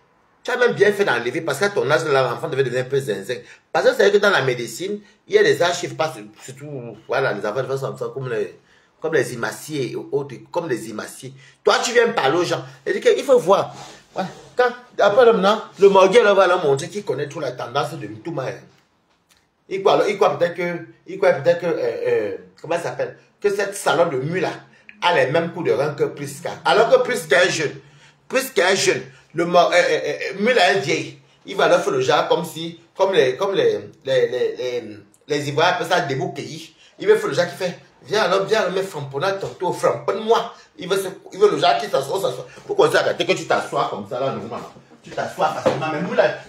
Tu as même bien fait d'enlever parce qu'à ton âge, l'enfant devait devenir un peu zinzin. Parce que c'est vrai que dans la médecine, il y a des âges qui pas surtout, voilà, les enfants de façon comme les imaciers et autres, comme les imaciers. Toi, tu viens parler aux gens. Il faut voir. Ouais. Quand, après maintenant, le morguer va leur montrer qu'il connaît toute la tendance de tout mal. Il croit peut-être que, comment ça s'appelle? Que cette salope de Mula a les mêmes coups de rein que Priska. Alors que Priska est jeune. Priska est jeune. Le Mula est vieille. Il va leur faire le genre comme les Ivoiriens appellent ça débouqueillis. Il va faire le genre qui fait, viens alors, me framponner tantôt, framponne-moi. Il veut le genre qui s'assoit. Pourquoi ça, que tu t'assois comme ça là, normalement? Tu t'assois facilement, mais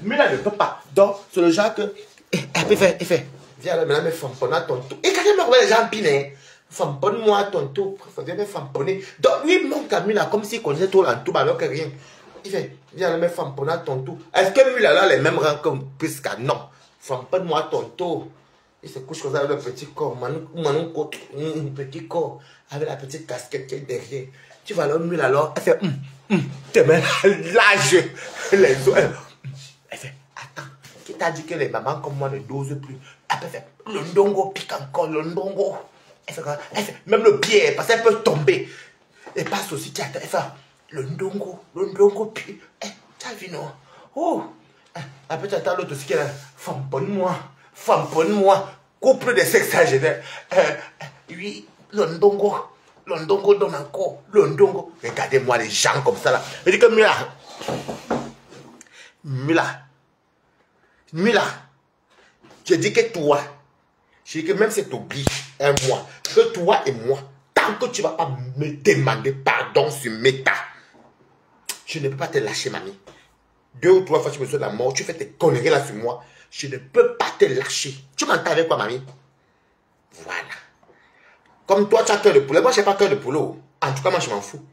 Mula ne peut pas. Donc, c'est le genre que, il fait, viens alors, maintenant, me framponner tantôt. Et quand il me revoit les gens piner, framponne-moi tantôt, viens me framponner. Donc, lui, mon Mula, comme s'il connaissait tout l'entour, alors que rien. Il fait, viens me framponner tantôt. Est-ce que Mula là, les mêmes rangs comme Priska? Non. Framponne-moi tantôt. Il se couche comme ça avec le petit corps, un petit corps, avec la petite casquette qui est derrière. Tu vas alors, Mula alors, elle fait, tes mains lâches, les os. Elle fait, attends, qui t'a dit que les mamans comme moi ne dosent plus? Elle fait, le ndongo pique encore, le ndongo. Elle fait, même le pied, parce qu'elle peut tomber. Elle passe aussi, elle fait, le ndongo pique. Tu as vu, non? Oh! Après, tu attends l'autre aussi qui est là, famponne-moi, couple de sexagénaires. Oui, le ndongo donne encore, le ndongo. Regardez-moi les gens comme ça là. Je dis que Mula, je dis que toi, je dis que même si tu oublies un mois, que toi et moi, tant que tu ne vas pas me demander pardon sur Meta, je ne peux pas te lâcher, mamie. 2 ou 3 fois, tu me souhaites la mort, tu fais tes conneries là sur moi, je ne peux pas te lâcher. Tu m'entends avec quoi, mamie? Voilà. Comme toi, tu as cœur de poulet. Moi, je n'ai pas cœur de poulet. En tout cas, moi, je m'en fous.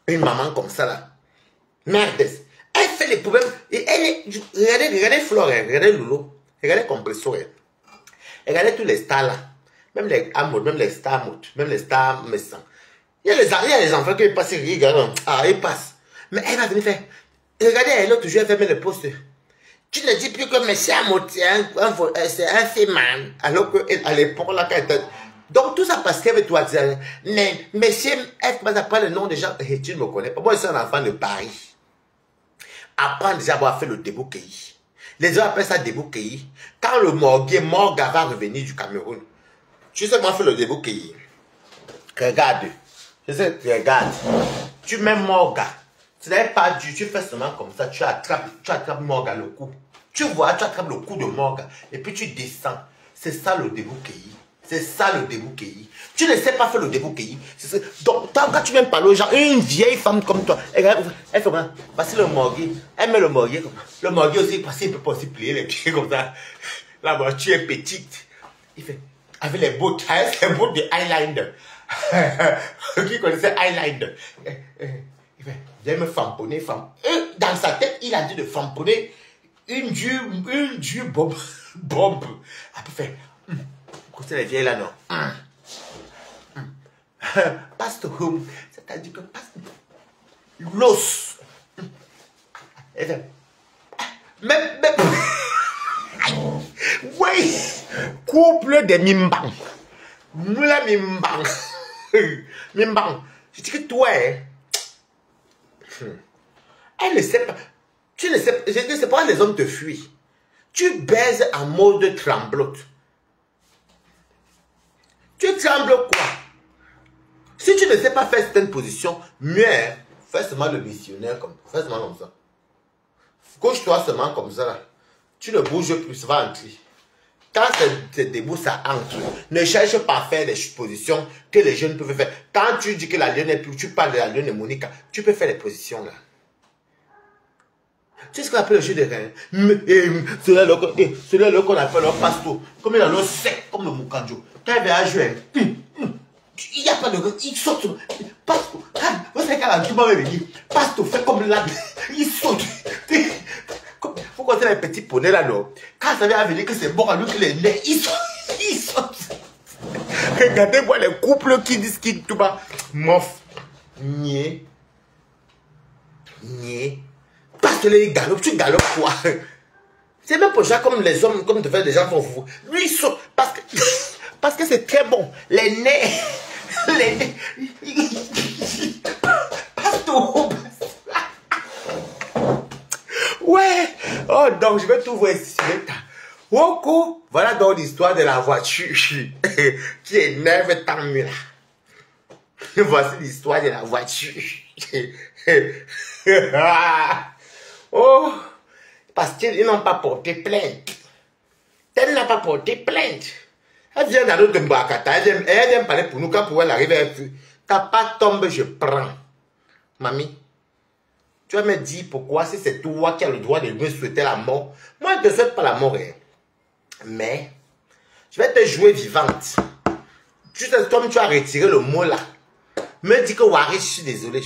Une maman comme ça, là. Merde. Elle fait les problèmes. Et regardez Flore, regardez Lolo, regardez Compresso. Regardez tous les stars là. Même les Amour, même les stars Mout, même les stars Messan. Il y a les enfants qui passent, ils regardent. Ah, ils passent. Mais elle va venir faire. Regardez, l'autre jour, elle fait le poste. Tu ne dis plus que Messie Amout, c'est un féman. Alors qu'à l'époque, là, quand elle était... Donc, tout ça parce qu'elle veut toi dire. Mais Messie, elle commence à prendre le nom des gens. Et tu ne me connais pas. Moi, je suis un enfant de Paris. Apprendre déjà à avoir fait le débouqueillis. Les gens appellent ça débouqueillis. Quand le Morga va revenir du Cameroun, tu sais comment faire le débouqueillis. Regarde. Je sais, regarde. Tu mets Morga. Ce n'est pas du, tu fais seulement comme ça, tu attrapes Morga le cou. Tu vois, tu attrapes le cou de Morga et puis tu descends. C'est ça le débouqueillis. C'est ça le débouqueillis. Tu ne sais pas faire le débouqueillis. Donc, quand tu viens parler aux gens, une vieille femme comme toi, elle fait comment? Voici le morguer. Elle met le morguer comme ça. Le morguer aussi, parce qu'il ne peut pas aussi plier les pieds comme ça. La voiture est petite. Il fait, avec les bottes de eyeliner. Qui connaissait eyeliner? Il fait, viens me famponner, dans sa tête, il a dit de famponner une dure bombe. Après, il fait, c'est les vieilles là, non. Passe home, c'est-à-dire que passe l'os. Mais, oui, couple de mimbang. Moula mimbang. Mimbang. Je dis que toi, elle ne sait pas. Tu ne sais pas. Je ne sais pas, les hommes te fuient. Tu baises en mode tremblote. Tu trembles quoi? Si tu ne sais pas faire certaines positions, mieux, hein, fais seulement le missionnaire comme ça. Fais seulement comme ça. Couche-toi seulement comme ça. Là. Tu ne bouges plus, ça va entrer. Quand c'est debout, ça entre. Ne cherche pas à faire des positions que les jeunes peuvent faire. Quand tu dis que la lionne est plus, tu parles de la lionne de Monica, tu peux faire les positions là. Tu sais ce qu'on appelle le jeu de reins. Celui-là qu'on appelle le pasto. Comme il a l'eau sec, comme le Mukanjo. Quand il va jouer, il n'y a pas de reins, il saute. Pasto, vous savez quand tu m'avais dit, pasto fait comme là, il saute. Faut qu'on les petits poneys là, non. Quand ça vient venir que c'est bon à lui que les nez, ils sautent. Regardez-moi les couples qui disent qu'ils tout bas. Mof. Nié. Parce que les galopes, tu galopes quoi? C'est même pour ça comme les hommes, comme de faire des gens font fou. Lui, il saute parce que c'est très bon. Les nez. Pasto. Ouais. Oh, donc je vais tout vous expliquer. Woko, voilà donc l'histoire de la voiture qui énerve tant mieux là. Voici l'histoire de la voiture. Oh, parce qu'ils n'ont pas porté plainte. Elle n'a pas porté plainte. Elle vient dans notre Mbakata. Elle vient parler pour nous quand pour elle arrive. Elle t'as pas tombé, je prends. Mamie. Tu vas me dire pourquoi, si c'est toi qui as le droit de me souhaiter la mort. Moi, je ne te souhaite pas la mort. Hein. Mais, je vais te jouer vivante. Comme tu as retiré le mot là. Me dis que Wari, je suis désolé.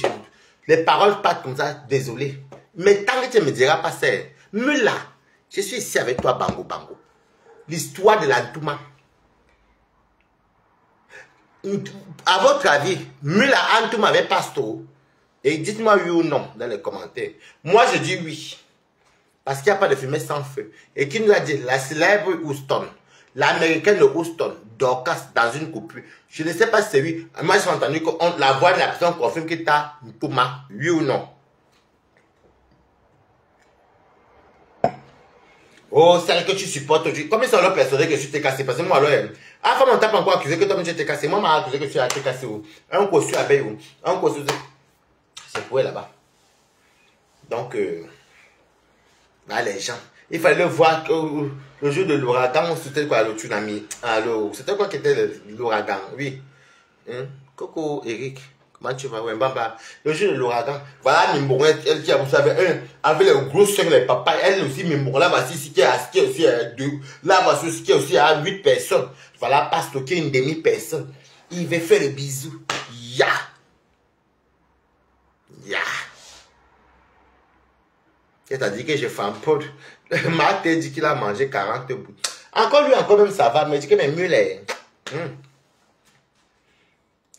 Les paroles partent comme ça, désolé. Mais tant que tu ne me diras pas ça, me là, je suis ici avec toi, Bango Bango. L'histoire de l'Antouma. À votre avis, Mula Antouma avec Pasto. Et dites-moi oui ou non dans les commentaires. Moi, je dis oui. Parce qu'il n'y a pas de fumée sans feu. Et qui nous a dit, la célèbre Houston, l'américaine de Houston, Dorcas dans une coupure. Je ne sais pas si c'est oui. Moi, j'ai entendu que la voix de la personne confirme que tu as Thomas. Oui ou non? Oh, celle que tu supportes. Combien sont leurs persuadés que tu t'es cassé? Parce que moi, alors, à femme, on t'a pas encore accusé que toi, tu t'es cassé. Moi, m'a accusé que tu as été cassé. Un costume à Bayou. Un costume. C'est pour elle là-bas. Donc, là, les gens. Il fallait voir que le jour de l'ouragan, c'était quoi le tsunami? C'était quoi qui était l'ouragan? Oui. Coco, Eric. Comment tu vas? Ouais, Bamba. Le jour de l'ouragan. Voilà, Mimbo, elle qui a vous savez, avec les gros soeurs, les papas, elle aussi, Mimbo, là, voici ce qui est aussi à 2. Là, voici ce qui est aussi à 8 personnes. Voilà, pas stocker une demi-personne. Il veut faire le bisou. Ya. C'est-à-dire que j'ai fait un peu. Marc dit qu'il a mangé 40 bouts. Encore lui, encore même ça va. Mais il dit que mes mules.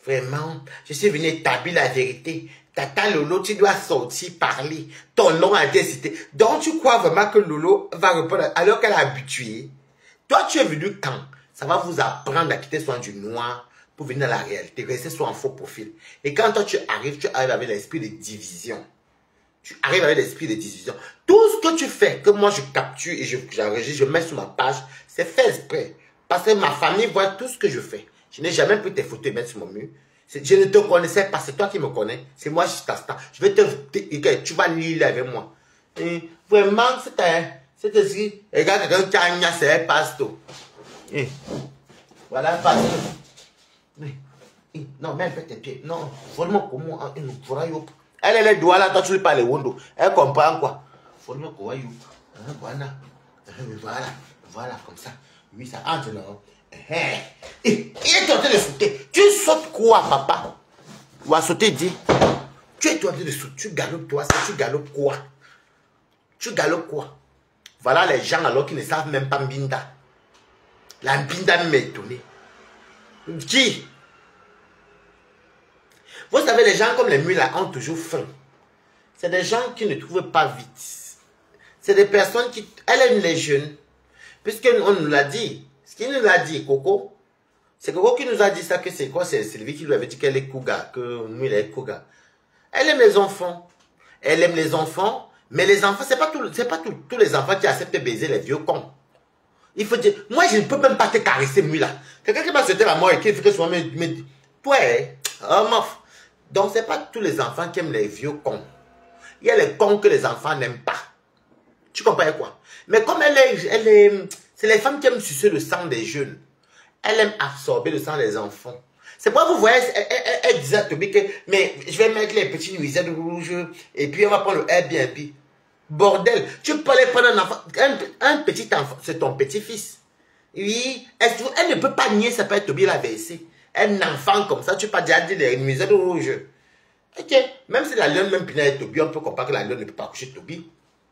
Vraiment, je suis venu établir la vérité. Tata Lolo, tu dois sortir, parler. Ton nom a été cité. Donc tu crois vraiment que Lolo va répondre alors qu'elle est habituée? Toi, tu es venu quand? Ça va vous apprendre à quitter soin du noir pour venir à la réalité. Rester sur un faux profil. Et quand toi tu arrives avec l'esprit de division. Tu arrives avec l'esprit de division. Tout ce que tu fais, que moi je capture et j'enregistre, je mets sur ma page, c'est fait exprès. Parce que ma famille voit tout ce que je fais. Je n'ai jamais pris tes photos et mettre sur mon mur. Je ne te connaissais pas, c'est toi qui me connais. C'est moi, je vais tu vas lire avec moi. Et vraiment, c'est ici. Regarde, quelqu'un qui a un c'est un pasto. Voilà un pasto. Non, mais elle fait tes pieds. Non, vraiment, comment elle est les doigts là, toi tu lui parles Wondo. Elle comprend quoi? Voilà. Voilà, comme ça. Oui, ça entre là. Il est en train de sauter. Tu sautes quoi, papa? Ou à sauter, dit. Tu es en train de sauter. Tu galopes toi, tu galopes quoi? Tu galopes quoi? Voilà les gens alors qui ne savent même pas Mbinda. La Mbinda m'est étonnée. Qui? Vous savez, les gens comme les mules là ont toujours faim. C'est des gens qui ne trouvent pas vite. C'est des personnes qui... Elle aime les jeunes. Puisqu'on nous l'a dit. Ce qu'il nous l'a dit, Coco. C'est Coco qui nous a dit ça, que c'est quoi? C'est Sylvie qui lui avait dit qu'elle est cougar, que Mule est cougar. Elle aime les enfants. Elle aime les enfants. Mais les enfants, c'est pas tous les enfants qui acceptent de baiser les vieux cons. Il faut dire, moi je ne peux même pas te caresser, Mule là. Quelqu'un qui m'a souhaité la mort et qui fait que souvent me dit, toi, Mof. Donc, c'est pas tous les enfants qui aiment les vieux cons. Il y a les cons que les enfants n'aiment pas. Tu comprends quoi? Mais comme c'est les femmes qui aiment sucer le sang des jeunes. Elle aime absorber le sang des enfants. C'est pourquoi vous voyez, elle disait à Toby que, mais je vais mettre les petites nuisettes rouges et puis on va prendre le Airbnb. Bordel, tu peux aller prendre un enfant, un petit enfant, c'est ton petit-fils. Oui, elle ne peut pas nier, ça peut être Toby la versée. Un enfant comme ça, tu peux pas déjà dire les nuisettes rouges. Ok, même si la lionne même pinait Toby, on peut comprendre que la lionne ne peut pas coucher Toby.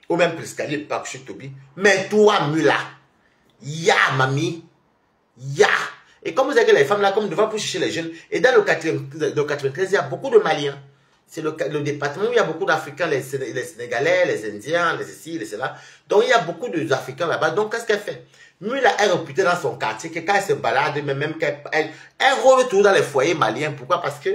Ou même Priscali ne peut pas coucher Toby. Mais toi, Mula, ya, mamie, ya. Et comme vous avez les femmes là, comme devant pour chercher les jeunes, et dans le 93, il y a beaucoup de Maliens. C'est le département où il y a beaucoup d'Africains, les Sénégalais, les Indiens, les ceci, les cela. Donc il y a beaucoup d'Africains là-bas. Donc qu'est-ce qu'elle fait? Mula est réputée dans son quartier, que quand elle se balade, même qu'elle rôle toujours dans les foyers maliens. Pourquoi? Parce que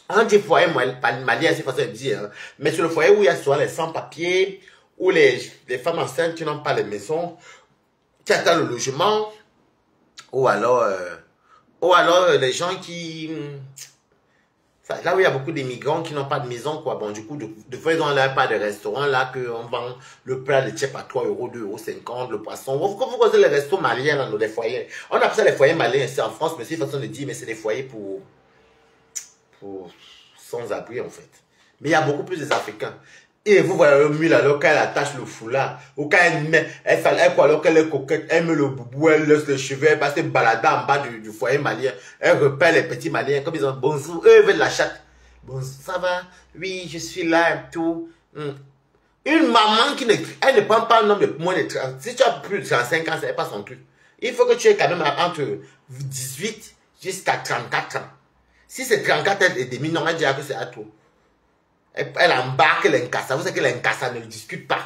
on dit foyer malien, c'est façon de dire. Hein. Mais sur le foyer où il y a souvent les sans-papiers, ou les femmes enceintes qui n'ont pas les maisons, qui attendent le logement, ou alors les gens qui... Là où il y a beaucoup d'immigrants qui n'ont pas de maison, quoi. Bon, du coup, de fois, ils n'ont pas de restaurant, là, qu'on vend le plat de tchèp à 3 €, 2,50 €, le poisson. Vous connaissez les restos maliens, là, dans les foyers. On appelle ça les foyers maliens, c'est en France, mais c'est une façon de dire, mais c'est des foyers pour sans-abri, en fait. Mais il y a beaucoup plus des Africains. Et vous voyez le mule alors quand elle attache le foulard, ou quand elle met, alors qu'elle est coquette, elle met le boubou, elle laisse les cheveux, elle passe balader en bas du foyer malien, elle repère les petits maliens, comme ils ont bonjour, eux veulent la chatte. Bonjour, ça va? Oui, je suis là et tout. Une maman qui elle ne prend pas un homme de moins de 30, si tu as plus de 35 ans, ça n'est pas son truc. Il faut que tu aies quand même entre 18 jusqu'à 34 ans. Si c'est 34 et demi, non, elle dira que c'est à toi. Elle embarque l'Inkassa. Vous savez que l'Inkassa ne discute pas.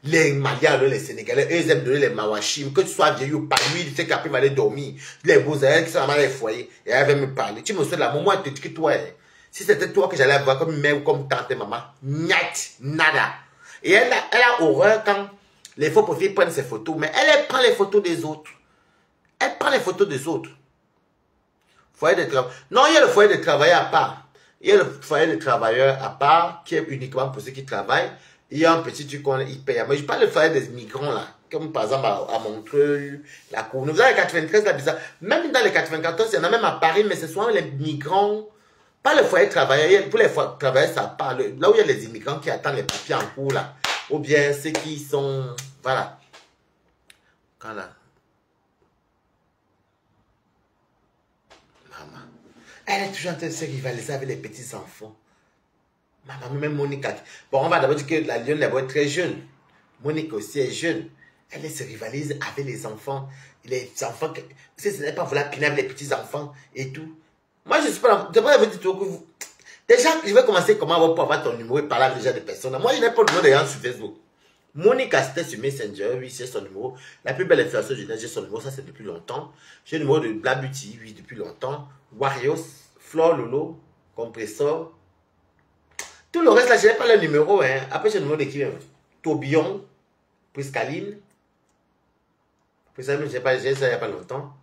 Les Maliens, les Sénégalais, eux, ils aiment donner les mawashim. Que tu sois vieillot ou pas, lui, tu sais qu'après, il va aller dormir. Les beaux qui sont dans les foyers. Et elle va me parler. Tu me souhaites la maman, elle te dit que toi, si c'était toi que j'allais voir comme mère ou comme tante et maman, nyat, nada. Et elle a horreur quand les faux profils prennent ses photos. Mais elle prend les photos des autres. Elle prend les photos des autres. Foyer de travail. Non, il y a le foyer de travailleurs à part. Il y a le foyer de travailleurs à part, qui est uniquement pour ceux qui travaillent. Il y a un petit truc qu'on paye. Mais je parle du foyer des migrants là. Comme par exemple à Montreuil, la Courneuve. Vous avez les 93, là, bizarre. Même dans les 94, il y en a même à Paris, mais c'est souvent les migrants. Pas le foyer de travailleurs. Pour les foyers de travailleurs, ça part. Là où il y a les immigrants qui attendent les papiers en cours là. Ou bien ceux qui sont. Voilà. Voilà. Maman. Elle est toujours en train de se rivaliser avec les petits-enfants. Maman, même Monique. Bon, on va d'abord dire que la lionne est très jeune. Monique aussi est jeune. Elle se rivalise avec les enfants. Les enfants, ce n'est pas vouloir piner avec les petits-enfants et tout. Moi, je ne suis pas... Je vais vous dire tout que vous... Déjà, je vais commencer comment pour avoir ton numéro et parler avec déjà des personnes. Moi, je n'ai pas le numéro des gens sur Facebook. Monique c'était sur Messenger, oui, c'est son numéro. La plus belle influenceuse jeunesse, j'ai son numéro, ça c'est depuis longtemps. J'ai le numéro de Blabuti, oui, depuis longtemps. Warios, Flore Lolo, Compressor. Tout le reste là, je n'ai pas le numéro. Hein. Après, j'ai le numéro d'équipe. Tourbillon, Priscaline. Priscaline, je n'ai pas, j'ai ça il n'y a pas longtemps.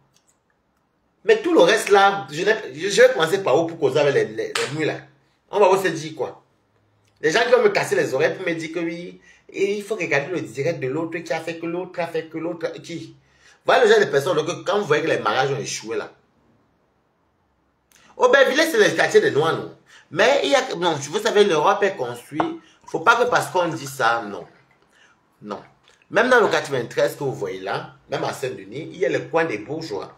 Mais tout le reste là, je vais commencer par où pour causer avec les mouilles là. On va vous se dire quoi. Les gens qui vont me casser les oreilles pour me dire que oui, et il faut regarder le direct de l'autre qui a fait que l'autre a fait que l'autre. Qui? Voilà le genre de personnes que quand vous voyez que les mariages ont échoué là. Aubervilliers, c'est le quartier des Noirs, non? Mais il y a. Non, vous savez, l'Europe est construite. Il ne faut pas que parce qu'on dit ça, non. Non. Même dans le 93 que vous voyez là, même à Saint-Denis, il y a le coin des bourgeois.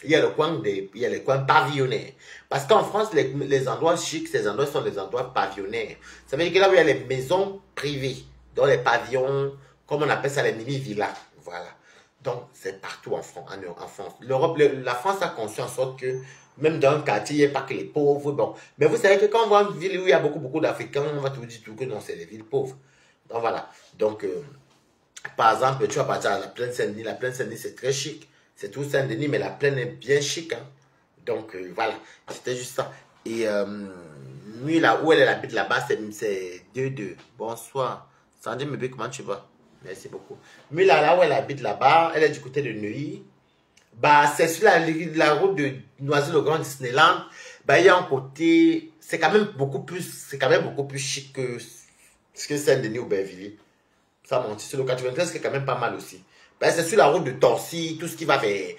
Il y a le coin pavillonnaire. Parce qu'en France, les endroits chics, ces endroits sont des endroits pavillonnaires. Ça veut dire que là où il y a les maisons privées, dans les pavillons, comme on appelle ça les mini-villas. Voilà. Donc, c'est partout en France. La France a conçu en sorte que, même dans un quartier, il n'y a pas que les pauvres. Bon. Mais vous savez que quand on voit une ville où il y a beaucoup d'Africains, on va tout dire tout que non, c'est les villes pauvres. Donc, voilà. Donc, par exemple, tu vas partir à la plaine Saint-Denis. La plaine Saint-Denis, c'est très chic. C'est tout Saint-Denis, mais la plaine est bien chic. Hein. Donc, voilà. C'était juste ça. Et, lui, là où elle habite là-bas, c'est 2-2. Bonsoir. Sandy Mébé, comment tu vas? Merci beaucoup. Mais là où elle habite là-bas, elle est du côté de Neuilly. Bah, c'est sur la route de Noisy-le-Grand Disneyland. ben, il y a un côté, c'est quand même beaucoup plus chic que Saint-Denis ou Bervilliers. Ça mentit, c'est le 93 qui est quand même pas mal aussi. Ben, c'est sur la route de Torcy, tout ce qui va vers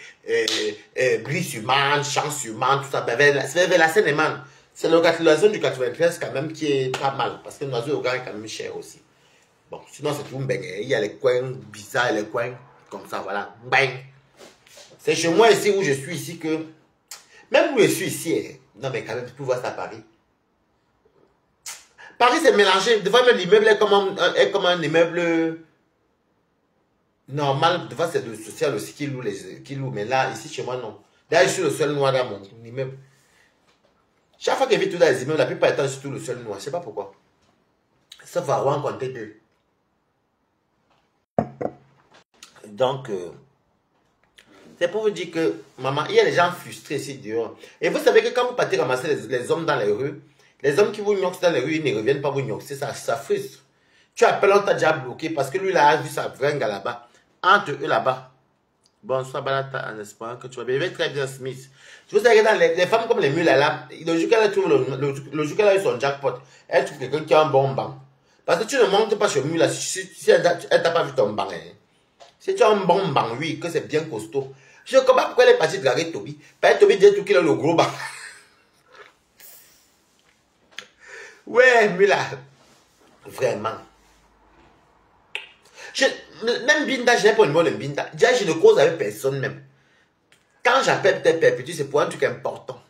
Brie-sur-Marne, Champs-sur-Marne, tout ça, ben, vers la Seine-et-Marne. C'est la zone du 93 quand même qui est pas mal, parce que l'oiseau au grand est quand même cher aussi. Bon, sinon c'est tout bang. Il y a les coins bizarres et les coins comme ça, voilà. Bang. C'est chez moi ici où je suis ici que... Même où je suis ici, hein. Non mais quand même, tu peux voir ça à Paris. Paris c'est mélangé. Devant même l'immeuble est comme un immeuble normal. Devant c'est le social aussi qui loue. Mais là, ici chez moi, non. Là, je suis le seul noir dans mon immeuble. Chaque fois que je vis tout dans les immeubles, la plupart du temps, je suis tout le seul noir. Je ne sais pas pourquoi. Sauf à rencontrer deux. Donc, c'est pour vous dire que, maman, il y a des gens frustrés ici dehors. Et vous savez que quand vous partez ramasser les hommes dans les rues, les hommes qui vous gnoxent dans les rues, ils ne reviennent pas vous gnoxer, ça frustre. Tu appelles, on t'a déjà bloqué parce que lui, là, a vu sa vringue là-bas. Entre eux là-bas. Bonsoir, Balata, en espérant que tu vas bien. Il va très bien, Smith. Je vous savez que dans les femmes comme les mules là, le jour qu'elle trouve le jour qu'elle a eu son jackpot, elle trouve quelqu'un qui a un bon banc. Parce que tu ne montes pas chez mule là, si elle t'a pas vu ton banc. Hein. Si tu as un bon banc, oui, que c'est bien costaud. Je ne comprends pas pourquoi elle est partie draguer Toby. Parce que Toby dit tout qu'il a le gros banc. Ouais, mais là, vraiment. Même Binda, je n'ai pas le numéro de Binda. Déjà, je ne cause avec personne même. Quand j'appelle peut-être perpétue, c'est pour un truc important.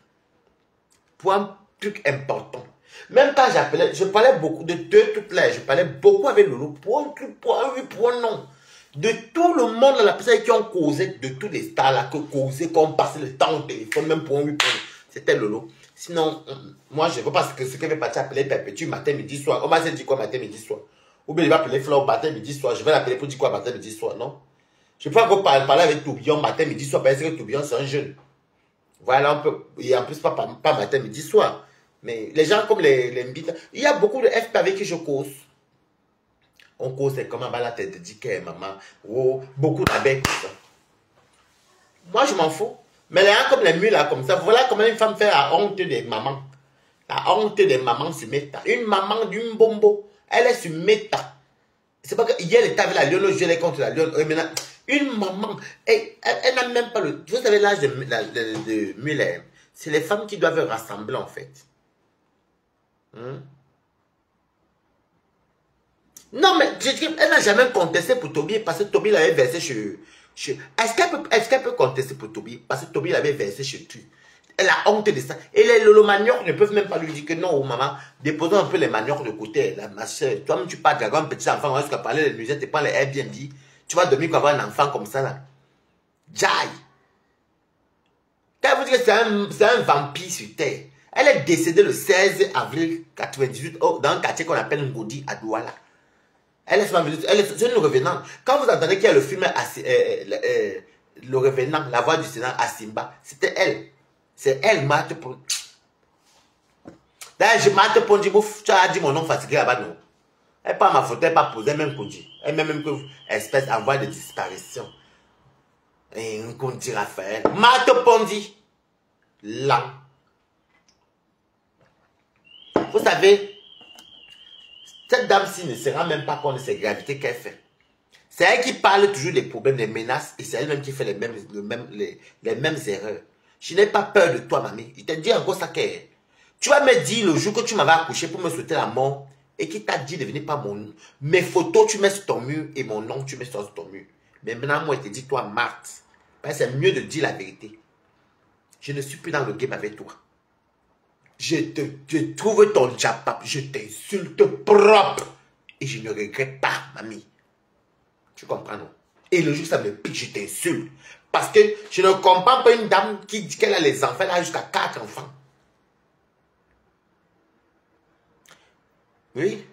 Pour un truc important. Même quand j'appelais, je parlais beaucoup de deux toutes là. Je parlais beaucoup avec Lolo. Pour un truc, pour un oui, pour un non. De tout le monde, la personne qui ont causé, de tous les stars là, qui ont causé, qui ont passé le temps au téléphone, même pour un oui, pour un non. C'était Lolo. Sinon, moi, je ne veux pas ce que veut partir appeler perpétue matin, midi, soir. On m'a dit quoi matin, midi, soir. Ou bien il va appeler Flore matin, midi, soir. Je vais l'appeler pour dire quoi matin, midi, soir, non? Je peux encore parler avec Tourbillon matin, midi, soir, parce que Tourbillon, c'est un jeune. Voilà, on peut, et en plus, pas matin, midi, soir. Mais les gens comme les Mbita, il y a beaucoup de FP avec qui je cause. On cause, c'est comment la tête de Diké, maman. Oh, beaucoup d'abeilles, tout ça. Moi, je m'en fous. Mais les gens comme les mules, là, comme ça, voilà comment une femme fait la honte des mamans. La honte des mamans sur Meta. Une maman d'une bombo, elle est sur Meta. C'est pas que hier, elle était avec la lionne, je l'ai contre la lionne. Maintenant, une maman, elle n'a même pas le... Vous savez l'âge de Muller. C'est les femmes qui doivent rassembler, en fait. Non, mais elle n'a jamais contesté pour Toby parce que Toby l'avait versé chez... Est-ce qu'elle peut contester pour Toby parce que Toby l'avait versé chez tu? Elle a honte de ça. Et les maniocs ne peuvent même pas lui dire que non, oh, maman, déposons un peu les maniocs de côté. Là, ma soeur, toi-même, tu pars avec un petit enfant, on va parler des musées, tu prends les Airbnb. Tu vas dormir pour avoir un enfant comme ça, là. Jai. Quand vous dites que c'est un vampire sur terre, elle est décédée le 16 avril 98 dans un quartier qu'on appelle Ngodi, à Douala. C'est une revenante. Quand vous entendez qu'il y a le film Le Revenant, La Voix du Sénat à Simba, c'était elle. C'est elle, Marthe Pon. D'ailleurs, Marthe Pon dit, tu as dit mon nom fatigué là-bas, non. Elle pas ma photo, elle pas posée, même pour dire. Elle même que espèce d'envoi de disparition. Et on dit Raphaël. Marthe Pondi. Là. Vous savez, cette dame-ci ne se rend même pas compte de ces gravités qu'elle fait. C'est elle qui parle toujours des problèmes, des menaces, et c'est elle-même qui fait les mêmes erreurs. Je n'ai pas peur de toi, mamie. Je te dis encore ça qu'est. Tu vas me dire le jour que tu m'avais accouché pour me souhaiter la mort, et qui t'a dit de venir pas mon nom. Mes photos, tu mets sur ton mur, et mon nom, tu mets sur ton mur. Mais maintenant, moi, je te dis, toi, Marthe, c'est mieux de dire la vérité. Je ne suis plus dans le game avec toi. Je trouve ton japap, je t'insulte propre. Et je ne regrette pas, mamie. Tu comprends, non? Et le jour ça me pique, je t'insulte. Parce que je ne comprends pas une dame qui dit qu'elle a les enfants, elle a jusqu'à 4 enfants. Oui.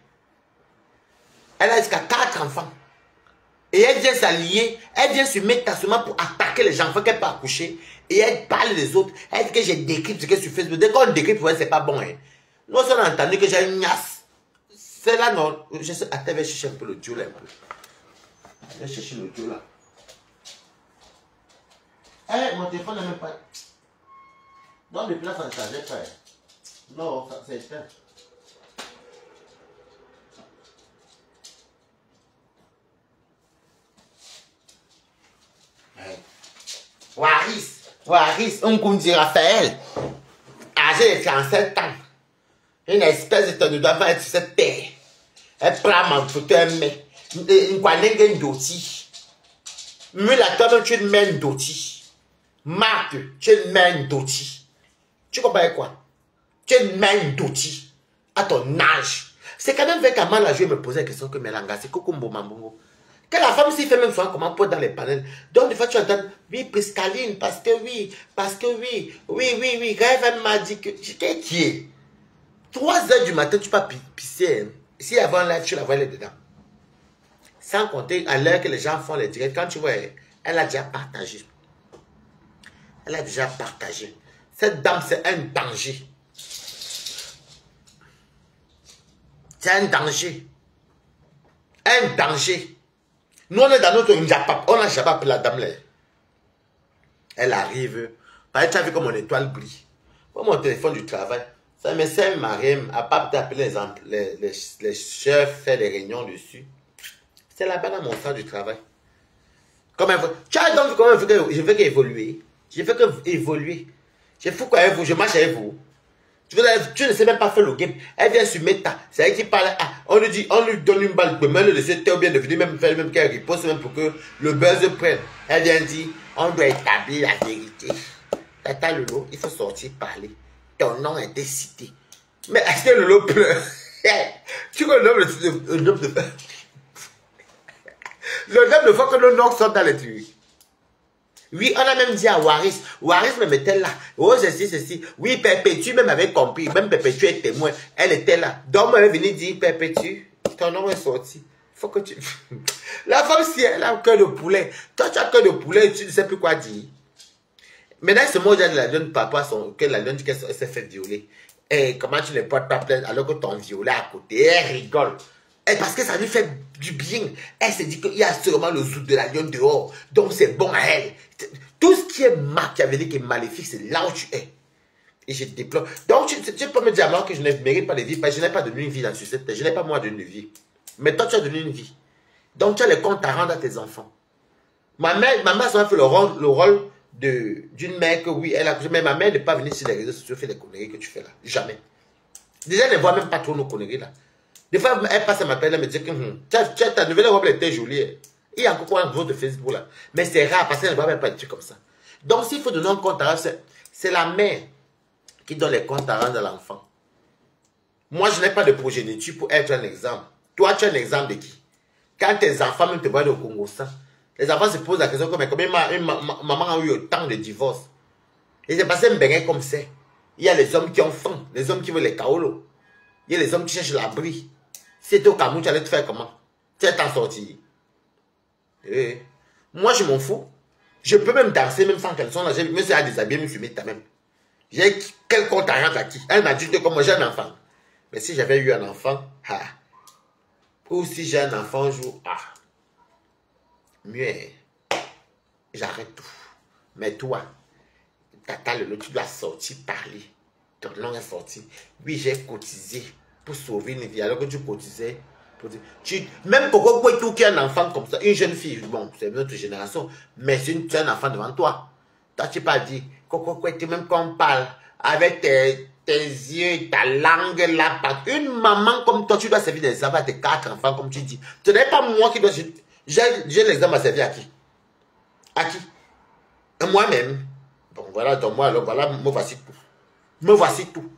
Elle a jusqu'à 4 enfants. Et elle vient s'allier, elle vient se mettre seulement pour attaquer les enfants qu'elle peut accoucher. Et elle parle des autres. Elle dit que j'ai décrit ce qu'elle sur Facebook. Dès qu'on décrit pour elle, c'est pas bon. Hein. Nous, on a entendu que j'ai une niasse. C'est là, non. Je sais, attends, je vais chercher un peu le dieu là, un peu. Je vais chercher le dieu là. Eh, mon téléphone n'a même pas... Non, depuis là, ça ne changeait pas. Non, ça c'est éteint. Waris, on dit Raphaël, âgé de 37 ans, une espèce de doit pas être sur cette terre. Elle prend mon fauteuil, mais une connaît une doti. Mais la toi tu es une main doti. Marc, tu es une main doti. Tu comprends quoi? Tu es une main doti à ton âge. C'est quand même avec Amal, je vais me poser la question que Melanga, c'est Kokumbo Mambongo. Que la femme s'y fait même souvent comment pour dans les panels. Donc, des fois, tu entends, oui, Priscaline, parce que oui, Rêve m'a dit que j'étais qui est. 3 h du matin, tu peux pisser. Hein. Si avant un live, tu la vois, elle est dedans. Sans compter à l'heure que les gens font les directs, quand tu vois, elle a déjà partagé. Elle a déjà partagé. Cette dame, c'est un danger. C'est un danger. Un danger. Nous, on est dans notre Njapap. On n'a jamais appelé la dame là. Elle arrive. Par exemple, tu as vu comme mon étoile brille. Pour mon téléphone du travail. Ça me sert Mariem. À part d'appeler les chefs, faire des réunions dessus. C'est là-bas dans mon centre du travail. Comme tu as donc comment je veux qu'évoluer. Je veux qu'évoluer. Je fous quoi avec vous. Je marche avec vous. Tu ne sais même pas faire le game. Elle vient sur Meta. C'est elle qui parle. Ah, on lui donne une balle. Mais le laisser ou bien de venir même faire même qu'elle riposte même pour que le buzz prenne. Elle vient dire, on doit établir la vérité. Tata Lolo, il faut sortir parler. Ton nom a été cité. Mais est-ce que Lolo pleure? Tu connais le nom de... Le nombre de fois que nos noms sont dans les trucs. Oui, on a même dit à Waris. Waris me mettait là. Oh, ceci. Oui, Perpétue même avait compris. Même Perpétue est témoin. Elle était là. Donc, elle est venue dire, Perpétue, ton nom est sorti. Faut que tu... La femme, si elle a un cœur de poulet. Toi, tu as un cœur de poulet, tu ne sais plus quoi dire. Maintenant, ce mot de la donne papa, que la donne dit qu'elle s'est fait violer. Et comment tu ne portes pas plainte alors que ton violet à côté? Elle rigole. Et parce que ça lui fait du bien. Elle se dit qu'il y a sûrement le zout de la lionne dehors. Donc c'est bon à elle. Tout ce qui est machiavélique et maléfique, c'est là où tu es. Et je déplore. Donc tu peux me dire à moi que je ne mérite pas de vie. Parce que je n'ai pas donné une vie dans ce système. Je n'ai pas moi donné une vie. Mais toi, tu as donné une vie. Donc tu as les comptes à rendre à tes enfants. Ma mère ça fait le rôle d'une mère que oui, elle a couché. Mais ma mère n'est pas venue sur les réseaux sociaux faire les conneries que tu fais là. Jamais. Déjà, elle ne voit même pas trop nos conneries là. Des fois, elle passe à m'appeler, elle me dit que ta nouvelle robe était jolie. Il y a encore quoi dans votre Facebook là. Mais c'est rare parce qu'elle ne voit même pas des trucs comme ça. Donc, s'il faut donner un compte à rendre, c'est la mère qui donne les comptes à rendre à l'enfant. Moi, je n'ai pas de progéniture pour être un exemple. Toi, tu es un exemple de qui? Quand tes enfants même te voient au Congo, ça, les enfants se posent la question comme combien maman a eu autant de divorces. Et c'est passé un bain comme ça. Il y a les hommes qui ont faim, les hommes qui veulent les kaolos. Il y a les hommes qui cherchent l'abri. Si tu étais au Cameroun, tu allais te faire comment? Tu allais t'en sortir. Moi, je m'en fous. Je peux même danser, même sans qu'elles sont là. Même si elle a des habits, me fumer ta même. J'ai quel compte à rendre à qui? Un adulte comme moi, j'ai un enfant. Mais si j'avais eu un enfant, ou si j'ai un enfant un jour, mieux, j'arrête tout. Mais toi, tata Lolo, tu dois sortir parler. Ton nom est sorti. Oui, j'ai cotisé pour sauver une vie. Alors que tu cotisais. Même Coco Kouetou qui est un enfant comme ça, une jeune fille, bon, c'est notre génération, mais c'est un enfant devant toi. Toi, tu n'as pas dit, Coco Kouetou, même quand on parle, avec tes yeux, ta langue là, une maman comme toi, tu dois servir des enfants à tes 4 enfants, comme tu dis. Ce n'est pas moi qui dois. J'ai l'exemple à servir à qui? À qui? Moi-même. Bon, voilà, donc moi, alors voilà, me voici tout. Me voici tout.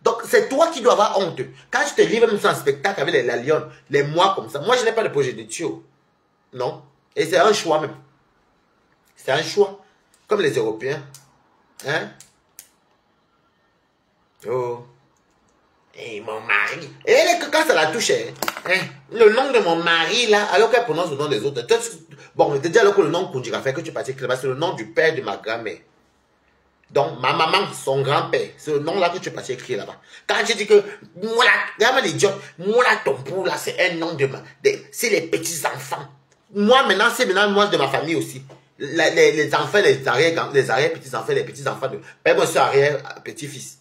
Donc, c'est toi qui dois avoir honte. Quand je te livre même sur un spectacle avec la lionne, les mois comme ça, moi, je n'ai pas de progéniture. Non. Et c'est un choix même. C'est un choix. Comme les Européens. Hein? Oh. Et mon mari. Et quand ça la touche, hein? Le nom de mon mari, là, alors qu'elle prononce le nom des autres. Bon, déjà, alors que le nom Koundjira fait que tu passes là-bas, c'est le nom du père de ma grand-mère. Donc, ma maman, son grand-père, c'est le nom là que tu es passé écrire là-bas. Quand je dis que, moi, regarde l'idiot, moi, ton pour là, c'est un nom de c'est les petits-enfants. Moi, maintenant, c'est maintenant moi de ma famille aussi. Les enfants, les arrière-petits-enfants, les petits-enfants de... Ben, moi, je suis arrière-petit-fils.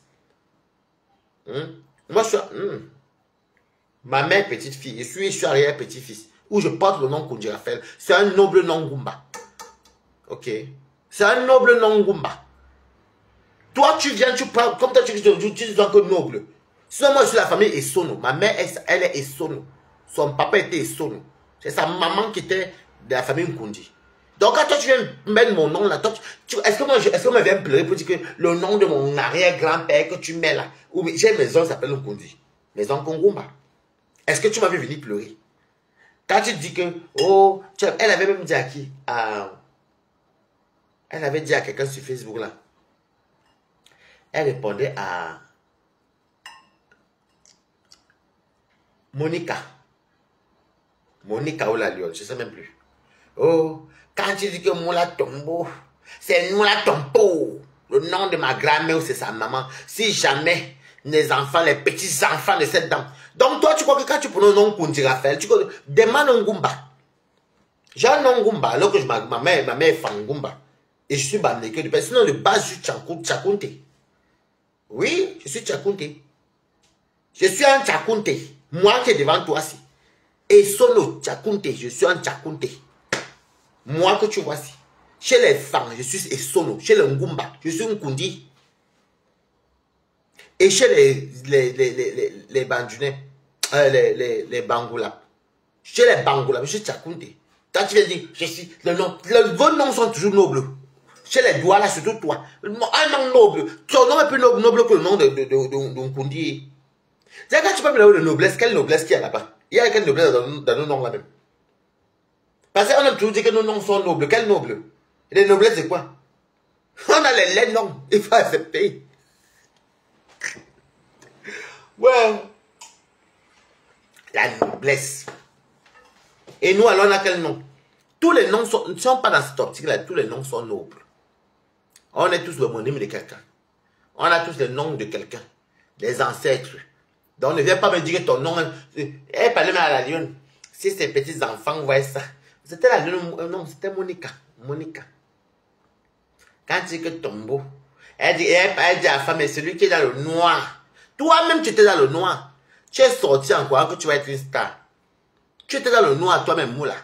Moi, je suis... Ma mère, petite-fille, je suis arrière-petit-fils. Où je porte le nom Koundji Raphaël. C'est un noble nom Ngumba. Ok. C'est un noble nom Ngumba. Toi, tu viens, tu parles, comme toi, tu dis que noble. Sinon, moi, je suis la famille Essono. Ma mère, elle est Essono. Son papa était Essono. C'est sa maman qui était de la famille Nkundi. Donc, quand toi, tu viens mettre mon nom là, est-ce que moi, viens pleurer pour dire que le nom de mon arrière-grand-père que tu mets là, ou j'ai une maison qui s'appelle Nkundi, maison Kongumba. Est-ce que tu m'avais venu pleurer? Quand tu dis que, oh, elle avait même dit à qui? Elle avait dit à quelqu'un sur Facebook là. Elle répondait à Monica. Monica ou la Lyon, je ne sais même plus. Oh, quand tu dis que Moula Tombo, c'est Moula Tombo, le nom de ma grand-mère ou c'est sa maman. Si jamais les enfants, les petits-enfants de cette dame. Donc toi, tu crois que quand tu prends le nom Koundji Raphaël, tu connais, demande un Ngumba. J'ai un nom Ngumba, alors que ma mère est fan Ngumba. Et je suis bandéqué de personne. Sinon, de base, je suis Tchakounte. Oui, je suis Tchakounte. Je suis un Tchakounte. Moi qui est devant toi, si. Et solo Tchakounte, je suis un Tchakounte. Moi que tu vois si. Chez les femmes, je suis Essono. Chez les Ngumba, je suis Nkundi. Et chez les Bandunais, les Bangoula. Chez les Bangoula, je suis Tchakounte. Quand tu viens dire, je suis, vos noms sont toujours nobles. Chez les doigts là, surtout toi. Un nom noble. Ton nom est plus noble que le nom de Nkundi. C'est quand tu parles de noblesse, quelle noblesse qu'il y a là-bas? Il y a quelle noblesse dans nos noms là-même? Parce qu'on a toujours dit que nos noms sont nobles. Quel noble? Les noblesses, c'est quoi? On a les noms. Il faut accepter. Ouais. La noblesse. Et nous, alors, on a quel nom? Tous les noms ne sont pas dans cette optique-là. Tous les noms sont nobles. On est tous le monime de quelqu'un. On a tous le nom de quelqu'un. Des ancêtres. Donc, ne viens pas me dire que ton nom... Elle parlait même à la lionne. Si ces petits-enfants voient ça... C'était la lionne... Non, c'était Monica. Monica. Quand tu dis que Tombo... Elle dit à la femme, mais celui qui est dans le noir. Toi-même, tu étais dans le noir. Tu es sorti en croyant que tu vas être une star. Tu étais dans le noir, toi-même, Moula.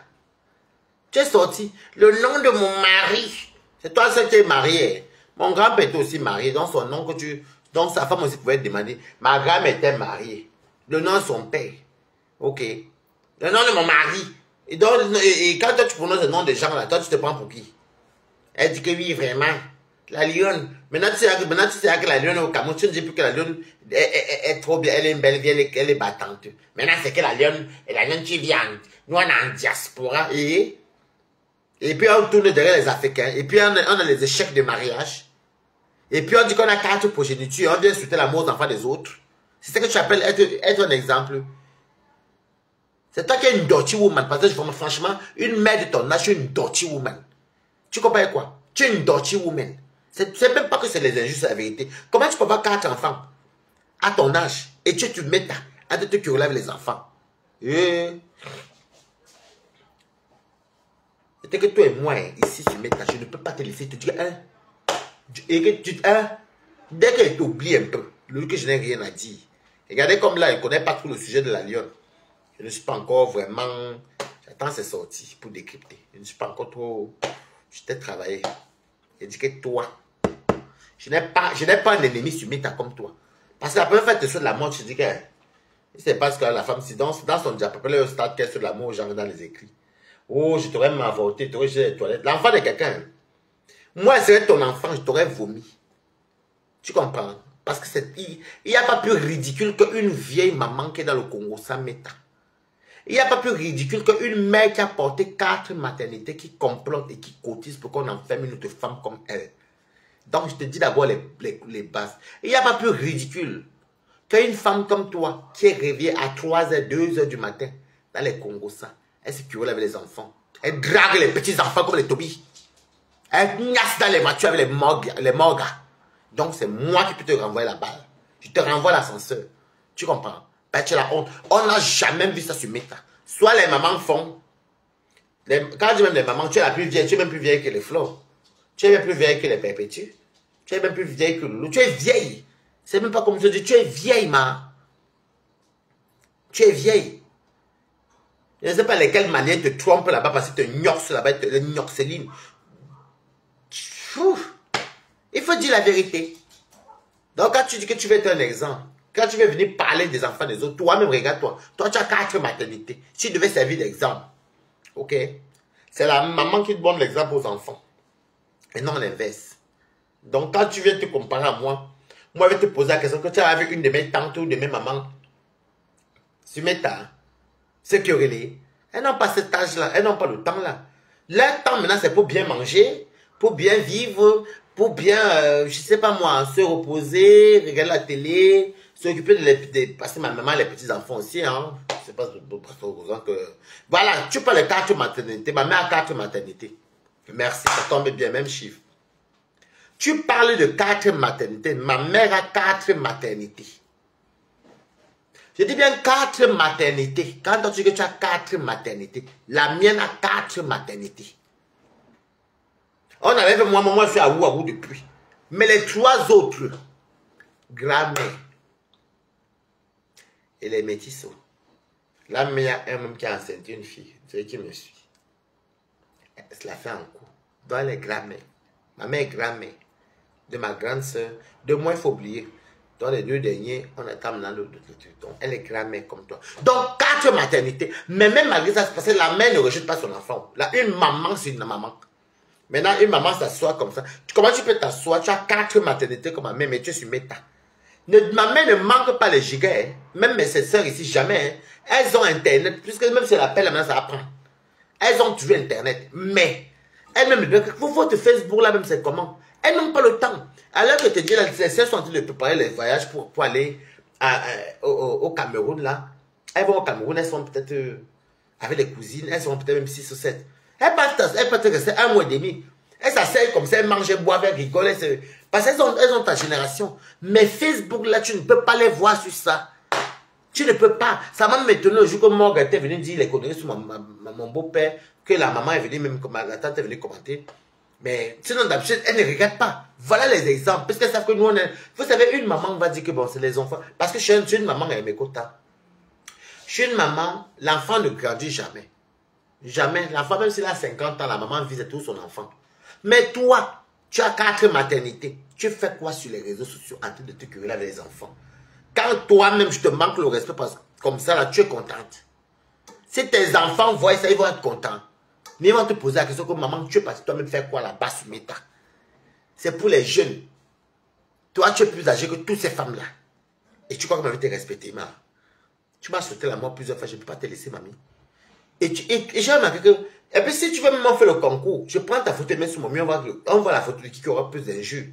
Tu es sorti. Le nom de mon mari. C'est toi seul qui es marié. Mon grand-père était aussi marié. Donc, son nom que tu... Donc, sa femme aussi pouvait te demander. Ma grand-mère était mariée. Le nom de son père. Ok. Le nom de mon mari. Et, donc, et quand toi, tu prononces le nom des gens là, toi, tu te prends pour qui? Elle dit que oui, vraiment. La lionne. Maintenant, tu sais que la lionne au Cameroun, tu ne dis plus que la lionne est trop bien. Elle est une belle vieille, elle est battante. Maintenant, c'est que la lionne qui vient. Nous, on est en diaspora. Et puis, on tourne derrière les Africains. Et puis, on a les échecs de mariage. Et puis on dit qu'on a 4 progénitures, on vient souhaiter la mort aux enfants des autres. C'est ce que tu appelles être un exemple. C'est toi qui es une dirty woman. Parce que franchement, une mère de ton âge, tu es une dirty woman. Tu comprends quoi? Tu es une dirty woman. C'est même pas que c'est les injustes, la vérité. Comment tu peux avoir 4 enfants à ton âge et tu mets à te curer les enfants? C'était que toi et moi, ici, tu mets je ne peux pas te laisser te dire, et que dès qu'elle t'oublie un peu, lui que je n'ai rien à dire. Regardez comme là, elle ne connaît pas trop le sujet de la lionne. Je ne suis pas encore vraiment... J'attends ses sorties pour décrypter. Je ne suis pas encore trop... Je t'ai travaillé. Elle dit que toi, je n'ai pas un ennemi sur Meta comme toi. Parce que la première fois que tu es sur de la mort, tu dis que... C'est parce que la femme, si dans son diable, le stade qu'elle est sur de la mort, genre dans les écrits. Oh, je t'aurais même avorté, je t'aurais jeté les toilettes. L'enfant de quelqu'un... Moi, serait ton enfant, je t'aurais vomi. Tu comprends? Parce que il n'y a pas plus ridicule qu'une vieille maman qui est dans le Congo sans Meta. Il n'y a pas plus ridicule qu'une mère qui a porté 4 maternités, qui complote et qui cotise pour qu'on enferme une autre femme comme elle. Donc, je te dis d'abord les bases. Il n'y a pas plus ridicule qu'une femme comme toi qui est réveillée à 3h, 2h du matin dans les Congos sans. Elle se cure avec les enfants. Elle drague les petits enfants comme les Toby. Elle gnasse dans les voitures avec les morgas. Donc, c'est moi qui peux te renvoyer la balle. Je te renvoie l'ascenseur. Tu comprends? Ben, tu as la honte. On n'a jamais vu ça sur Meta. Soit les mamans font Quand je dis même les mamans, tu es la plus vieille, tu es même plus vieille que les fleurs. Tu es même plus vieille que les perpétues. Tu es même plus vieille que le loup. Tu es vieille. C'est même pas comme je dis, tu es vieille, ma. Tu es vieille. Je ne sais pas lesquelles manières te trompent là-bas parce que tu te gnoxes là-bas, tu te gnoxeline. Il faut dire la vérité. Donc, quand tu dis que tu veux être un exemple, quand tu veux venir parler des enfants des autres, toi-même, regarde-toi. Toi, tu as 4 maternités. Si tu devais servir d'exemple, ok? C'est la maman qui te donne l'exemple aux enfants. Et non l'inverse. Donc, quand tu viens te comparer à moi, je vais te poser la question que tu as avec une de mes tantes ou de mes mamans. Sur mes tas, c'est que elles n'ont pas cet âge-là, elles n'ont pas le temps-là. Leur temps maintenant, c'est pour bien manger, pour bien vivre, pour bien, je sais pas moi, se reposer, regarder la télé, s'occuper parce que ma maman, les petits-enfants aussi, hein. C'est pas que... Voilà, tu parles de 4 maternités, ma mère a 4 maternités. Merci, ça tombe bien, même chiffre. Tu parles de 4 maternités, ma mère a 4 maternités. Je dis bien 4 maternités. Quand tu dis que tu as 4 maternités, la mienne a 4 maternités. On avait fait moi, je suis à Ouaou depuis. Mais les 3 autres, grand-mère et les métissos, la mère elle-même qui a enceinte une fille, c'est qui me suit. Elle se la fait en coup. Donc elle est grand-mère. Ma mère est grand-mère. De ma grande soeur. De moi, il faut oublier. Dans les 2 derniers, on attend maintenant le donc elle est grand-mère comme toi. Donc 4 maternités. Mais même malgré ça, c'est parce que la mère ne rejette pas son enfant. Là, une maman, c'est une maman. Maintenant, une maman s'assoit comme ça. Comment tu peux t'asseoir? Tu as 4 maternités comme ma mère, mais tu es sur méta. Ma mère ne manque pas les gigas. Hein. Même mes soeurs ici, jamais. Hein. Elles ont Internet. Puisque même si elle appelle, maintenant, ça apprend. Elles ont toujours Internet. Mais, elles-mêmes, votre Facebook là même, c'est comment? Elles n'ont pas le temps. Alors que tu dis, les soeurs sont en train de préparer les voyages pour aller au Cameroun là. Elles vont au Cameroun, elles sont peut-être avec les cousines, elles sont peut-être même 6 ou 7. Elles peuvent rester 1 mois et demi. Elles s'asseyent comme ça, elles mangent, elles boivent, elles rigolent. Parce qu'elles ont ta génération. Mais Facebook là, tu ne peux pas les voir sur ça. Tu ne peux pas. Ça m'a maintenant, le jour que Morgan était venu dire les conneries sur mon beau-père, que la maman est venue, même la tante est venue commenter. Mais sinon, d'habitude, elle ne regarde pas. Voilà les exemples. Parce qu'elles savent que nous, on est... Vous savez, une maman va dire que bon, c'est les enfants. Parce que je suis une maman à mes côtés. Je suis une maman, l'enfant ne grandit jamais. Jamais. L'enfant, même s'il a 50 ans, la maman vise tout son enfant. Mais toi, tu as 4 maternités. Tu fais quoi sur les réseaux sociaux en train de te quereller avec les enfants? Quand toi-même, je te manque le respect, parce que comme ça, là, tu es contente. Si tes enfants voient ça, ils vont être contents. Mais ils vont te poser la question comme maman, tu es parti toi-même faire quoi là-bas sur Meta? C'est pour les jeunes. Toi, tu es plus âgé que toutes ces femmes-là. Et tu crois que je vais te respecter, ma. Tu m'as sauté la mort plusieurs fois, je ne peux pas te laisser, mamie. Et j'ai remarqué que, et puis si tu veux même faire le concours, je prends ta photo et mets sur mon mur, on voit la photo de qui aura plus d'injures.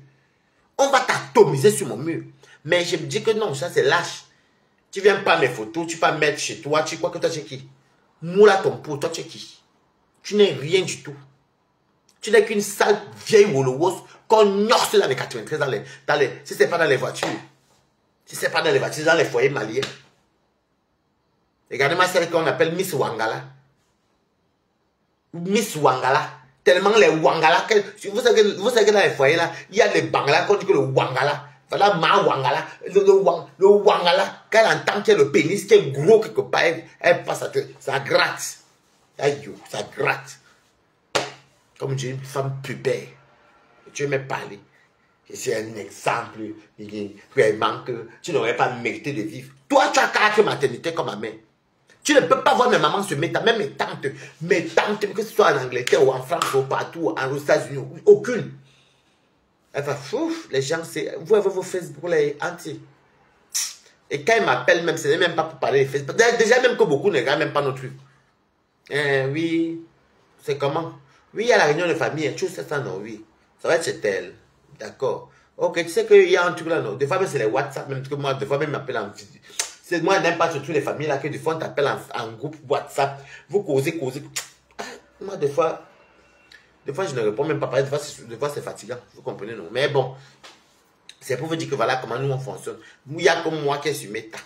On va t'atomiser sur mon mur. Mais je me dis que non, ça c'est lâche. Tu viens pas mes photos, tu vas mettre chez toi, tu crois que toi tu es qui? Moula ton pot, toi tu es qui? Tu n'es rien du tout. Tu n'es qu'une sale vieille Wolowos qu'on gnosse dans les 93 si c'est pas dans les voitures. Si c'est pas dans les voitures, dans les foyers maliens. Regardez-moi celle qu'on appelle Miss Wangala. Miss Wangala. Tellement les Wangala. Vous savez que dans les foyers là, il y a des Bangala qu'on dit que le Wangala. Voilà ma Wangala. Le Wangala, quand elle entend qu'il y a le pénis qui est gros quelque part, elle passe à tête. Ça gratte. Aïe, ça gratte. Comme tu es une femme pubère. Tu veux me parler. C'est un exemple vraiment que tu n'aurais pas mérité de vivre. Toi, tu as 4 maternités comme ma mère. Tu ne peux pas voir mes mamans se mettre, même mes tantes, que ce soit en Angleterre ou en France ou partout, aux États-Unis, aucune. Enfin, les gens, vous avez vos Facebook les entiers. Et quand ils m'appellent, même, ce n'est même pas pour parler de Facebook. Déjà, même que beaucoup ne regardent même pas nos trucs. Oui, c'est comment? Oui, il y a la réunion de famille, tu sais ça, non, oui. Ça va être chez elle. D'accord. Ok, tu sais qu'il y a un truc là, non. Des fois, même c'est les WhatsApp, même que moi, des fois, même m'appellent en vidéo. C'est moi, je n'aime pas surtout les familles là, que des fois, on t'appelle en groupe WhatsApp. Vous causez. Moi, des fois, je ne réponds même pas. Des fois, c'est fatigant. Vous comprenez, non? Mais bon, c'est pour vous dire que voilà comment nous, on fonctionne. Il y a comme moi qui est sur Meta.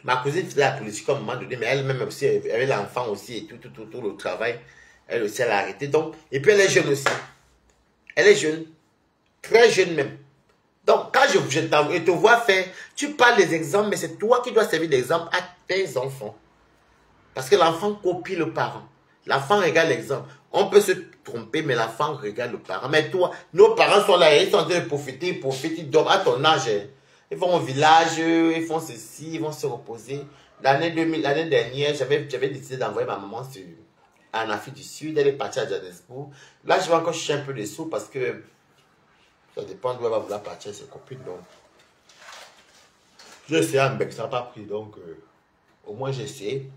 Ma cousine faisait la politique à un moment donné, mais elle-même aussi, elle avait l'enfant aussi et tout le travail. Elle aussi, elle a arrêté. Donc, et puis elle est jeune aussi. Elle est jeune. Très jeune même. Donc, quand je te vois faire, tu parles des exemples, mais c'est toi qui dois servir d'exemple à tes enfants. Parce que l'enfant copie le parent. L'enfant regarde l'exemple. On peut se tromper, mais l'enfant regarde le parent. Mais toi, nos parents sont là, ils sont en train de profiter, ils dorment à ton âge. Ils vont au village, ils font ceci, ils vont se reposer. L'année dernière, j'avais décidé d'envoyer ma maman en Afrique du Sud. Elle est partie à Johannesburg. Là, je vais encore chercher un peu de sous parce que ça dépend d'où elle va vouloir partir, ses copines. Donc, j'ai essayé un bec, ça n'a pas pris. Donc, au moins, j'ai essayé.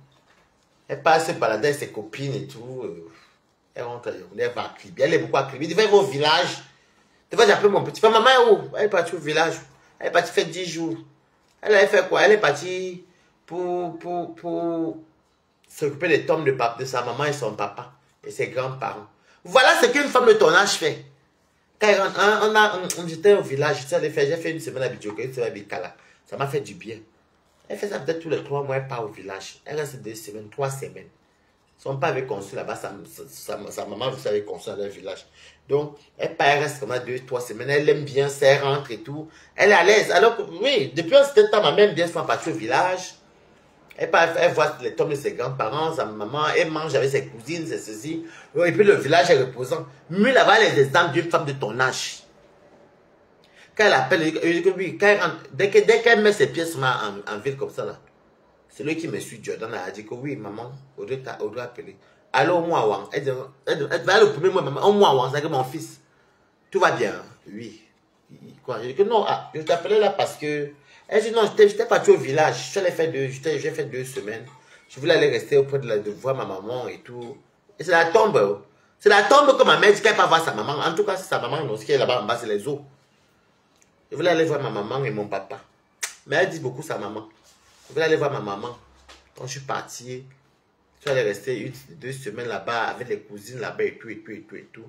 Elle passe se balader avec ses copines et tout. Elle rentre, elle va à Kribi. Elle est beaucoup à Kribi. Elle devait aller au village. Des fois, j'appelle mon petit frère. Maman est où? Elle est partie au village. Elle est partie faire 10 jours. Elle a fait quoi? Elle est partie pour s'occuper des tombes de sa maman et son papa et ses grands-parents. Voilà ce qu'une femme de ton âge fait. Quand j'étais au village, j'ai fait une semaine à Bidjoka, une semaine à Bikala. Ça m'a fait du bien. Elle fait ça peut-être tous les 3 mois, elle part au village. Elle reste 2 semaines, 3 semaines. Son père avait construit là-bas, sa maman aussi avait construit dans le village. Donc, elle part, elle reste comme 2-3 semaines. Elle aime bien, ça, elle rentre et tout. Elle est à l'aise. Alors que, oui, depuis un certain temps, ma mère aime bien se faire partir au village. Elle part, elle voit les tombes de ses grands-parents, sa maman, elle mange avec ses cousines, c'est ceci. Et puis le village est reposant. Mais là-bas, les exemples d'une femme de ton âge. Quand elle appelle, oui, quand elle rentre, dès qu'elle met ses pieds en ville comme ça, là, c'est lui qui me suit, Jordan, elle a dit que oui, maman, on doit appeler. Alors, moi, Wang, elle va le premier mois, maman, moi, Wang, c'est que mon fils, tout va bien. Oui. Quoi? Je dis que non, je t'appelais là parce que, elle dit non, j'étais parti au village, j'ai fait 2 semaines. Je voulais aller rester auprès de voir ma maman et tout. Et c'est la tombe. C'est la tombe que ma mère dit qu'elle ne peut pas voir sa maman. En tout cas, c'est sa maman, non, ce qui est là-bas en bas, c'est les eaux. Je voulais aller voir ma maman et mon papa. Mais elle dit beaucoup sa maman. Je voulais aller voir ma maman. Donc je suis parti. Je suis allé rester 2 semaines là-bas avec les cousines là-bas et tout.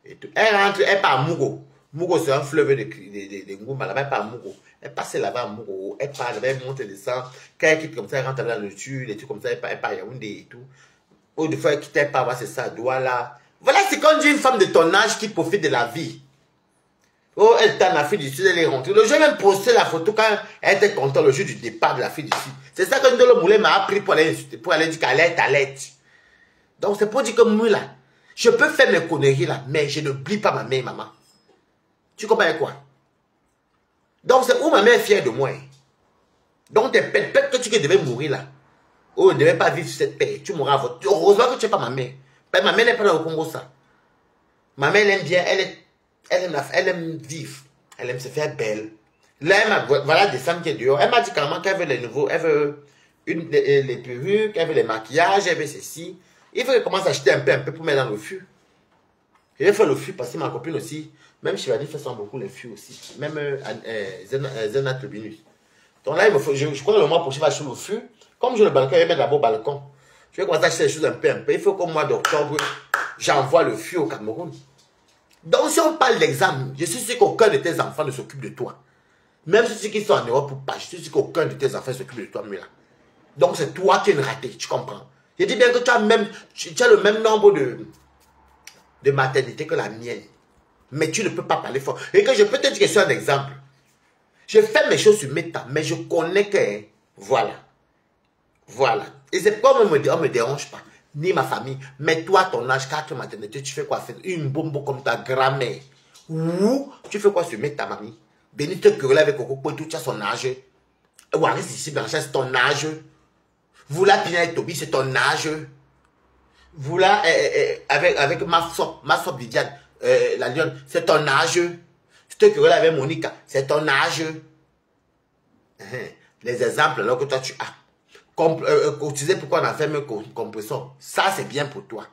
Elle rentre, elle part à Mugo. Mugo, c'est un fleuve de Ngoumba. Là-bas, elle part à Mugo. Elle passe là-bas à Mugo. Elle part là-bas, elle monte et descend. Quand elle quitte comme ça, elle rentre dans la nature, des trucs comme ça, elle part à Yaoundé et tout. Ou des fois, elle quitte, elle part voir, c'est ça, Douala. Voilà, c'est quand dit une femme de ton âge qui profite de la vie. Oh, elle était en Afrique du Sud, elle est rentrée. Le jour même posté la photo quand elle était contente le jour du départ de l'Afrique du Sud. C'est ça que Ndolo Moulé m'a appris pour aller dire qu'elle est à l'aide. Donc c'est pour dire que moi là, je peux faire mes conneries là, mais je n'oublie pas ma mère et maman. Tu comprends quoi? Donc c'est où ma mère est fière de moi. Donc t'es peut-être que tu devais mourir là. Oh, ne devais pas vivre sur cette paix. Tu mourras à votre... Heureusement que tu n'es pas ma mère. Mais ma mère n'est pas dans le Congo ça. Ma mère elle aime bien, elle aime vivre. Elle aime se faire belle. Là, voilà des femmes qui est dehors. Elle m'a dit carrément qu'elle veut les nouveaux. Elle veut les perruques, elle veut les maquillages, elle veut ceci. Il faut qu'elle commence à acheter un peu pour mettre dans le fût. Je vais faire le fût parce que ma copine aussi, même Chivani fait beaucoup les fûts aussi. Même Zena Turbinus. Donc là, il me faut, je crois que le mois prochain, je vais acheter le fût. Comme j'ai le balcon, je vais mettre d'abord au balcon. Je vais commencer à acheter les choses un peu. Il faut qu'au mois d'octobre, j'envoie le fût au Cameroun. Donc, si on parle d'examen, je suis sûr qu'aucun de tes enfants ne s'occupe de toi. Même ceux qui sont en Europe ou pas, je suis sûr qu'aucun de tes enfants s'occupe de toi, mais là. Donc, c'est toi qui es une ratée, tu comprends? Je dis bien que tu as le même nombre de maternité que la mienne. Mais tu ne peux pas parler fort. Et que je peux te dire que c'est un exemple. Je fais mes choses sur mes temps, mais je connais que, voilà. Voilà. Et c'est pourquoi on ne me dérange pas. Ni ma famille. Mais toi, ton âge, 4 maternité, tu fais quoi? Une bombe comme ta grand-mère. Ou tu fais quoi sur ta mamie? Benite Curla avec Coco Poitou, tu as son âge. Waris ici, Blanchard, c'est ton âge. Vous là, Pina et Toby, c'est ton âge. Vous là, avec ma soeur Viviane, la lionne, c'est ton âge. Tu te Curla avec Monica, c'est ton âge. Les exemples, alors que toi, tu as. Cotiser pourquoi on a fait un compresseur. Ça, c'est bien pour toi.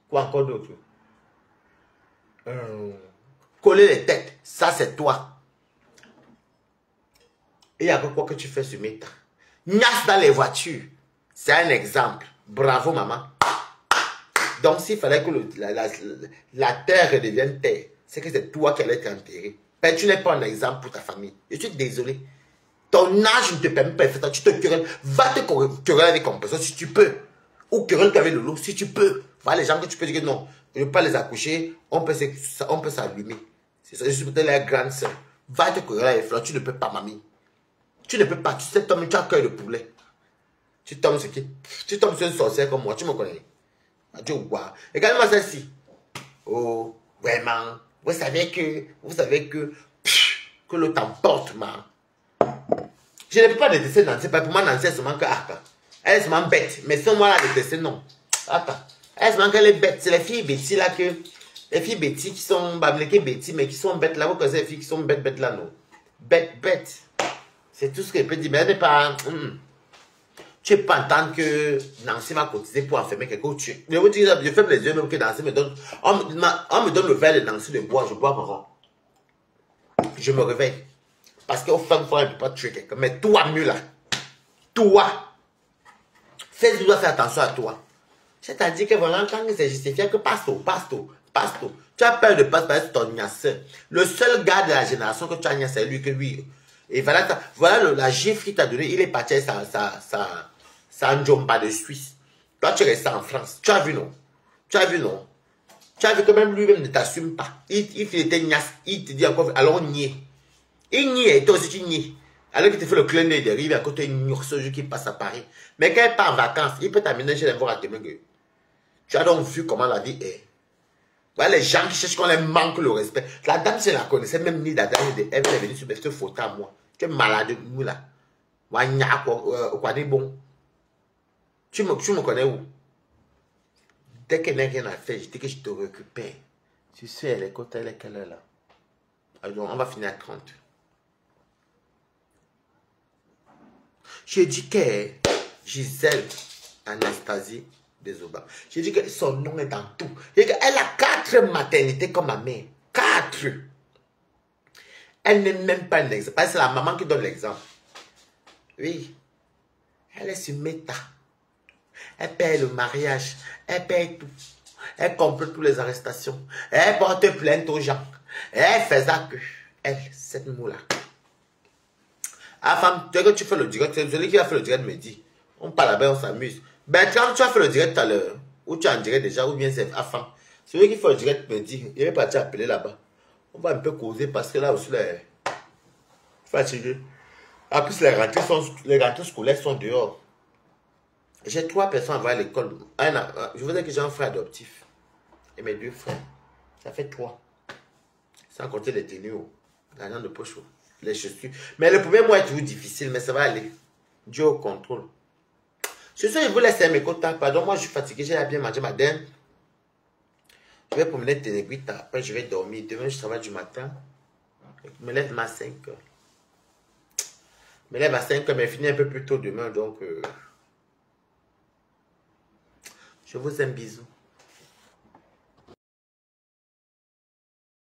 Quoi encore d'autre? Coller les têtes. Ça, c'est toi. Et il y a quoi que tu fais sur Meta? Nias dans les voitures. C'est un exemple. Bravo, maman. Donc, s'il fallait que la terre redevienne terre, c'est que c'est toi qui allais t'enterrer. Mais tu n'es pas un exemple pour ta famille. Je suis désolé. Ton âge ne te permet pas de faire ça. Tu te querelles. Va te quereller avec une personne si tu peux. Ou querelle-toi avec le loup si tu peux. Voilà les gens que tu peux dire que non, je ne veux pas les accoucher, on peut s'allumer. C'est ça, je suis peut-être la grande soeur. Va te quereller avec Fleur, tu ne peux pas, mamie. Tu ne peux pas, tu sais, tu as cœur de poulet. Tu tombes sur une sorcière comme moi, tu me connais. Adieu, wow. Regarde-moi celle-ci. Oh, vraiment. Vous savez que le temps porte, man. Je ne peux pas détester Nancy, pas pour moi, Nancy, elle se manque à. Elle se manque bête, mais sans moi la détester, non. Attends. Elle se manque, elle est bête. C'est les filles bêtises là que. Les filles bêtises qui sont bablées, bêtises, mais qui sont bêtes là. Vous connaissez les filles qui sont bêtes là, non? Bête. C'est tout ce qu'elle peut dire, mais elle n'est pas. Tu n'es pas entendre que Nancy m'a cotisé pour enfermer quelqu'un. Je vous dis, je ferme les yeux même que Nancy me donne. On me donne le verre de Nancy de bois, je bois encore. Je me réveille. Parce qu'au fond, il ne peut pas tuer quelqu'un. Mais toi, mieux là. Toi. Tu dois faire attention à toi. C'est-à-dire que voilà, quand c'est justifié que pasto. Tu as peur de passer par ton ignace. Le seul gars de la génération que tu as ignace, c'est lui que lui. Et voilà la gifle qu'il t'a donné. Il est parti avec sa njomba de Suisse. Toi, tu restes en France. Tu as vu, non? Tu as vu que même lui-même ne t'assume pas. Il était ignace. Il te dit encore, allons nier. Il nie, et toi aussi tu nies. Alors qu'il te fait le clin d'œil d'arriver à côté d'une ourseuse qui passe à Paris. Mais quand il part en vacances, il peut t'amener chez les voir à Temengue. Tu as donc vu comment la vie est. Voilà les gens qui cherchent qu'on leur manque le respect. La dame, si elle la connaissait, même ni la dame, elle est venue sur cette photo à moi. Tu es malade, nous là. Quoi dit bon. Tu me connais où? Dès qu'elle n'a rien à faire, je dis que je te récupère. Tu sais, elle est côté, elle est quelle est là. Alors, on va finir à 30. Je dis que Gisèle Anastasie Desoba. Je dis que son nom est dans tout. Elle a 4 maternités comme ma mère. 4. Elle n'est même pas un exemple. C'est la maman qui donne l'exemple. Oui. Elle est sur Meta. Elle paye le mariage. Elle paye tout. Elle complète toutes les arrestations. Elle porte plainte aux gens. Elle fait ça que. Elle, cette mot-là. Ah, femme, tu sais que tu fais le direct, c'est celui qui a fait le direct me dit. On parle là-bas, on s'amuse. Bertrand, tu as fait le direct tout à l'heure. Ou tu as en direct déjà, ou bien c'est à femme. Celui qui fait le direct me dit, il est parti appeler là-bas. On va un peu causer parce que là aussi, les fatigué. En plus, les rentrées scolaires sont dehors. J'ai 3 personnes à l'école. Je vous dis que j'ai un frère adoptif. Et mes 2 frères. Ça fait 3. Sans compter les tenues, l'argent de poche. Les chaussures. Mais le premier mois est toujours difficile, mais ça va aller. Dieu au contrôle. Ce soir, je vous laisse mes quotas. Pardon, moi je suis fatigué, j'ai bien mangé ma dinde. Je vais promener Ténéguita, après je vais dormir. Demain, je travaille du matin. Je me lève à 5 h. Je me lève à 5 h, mais je finis un peu plus tôt demain, donc je vous aime, bisous.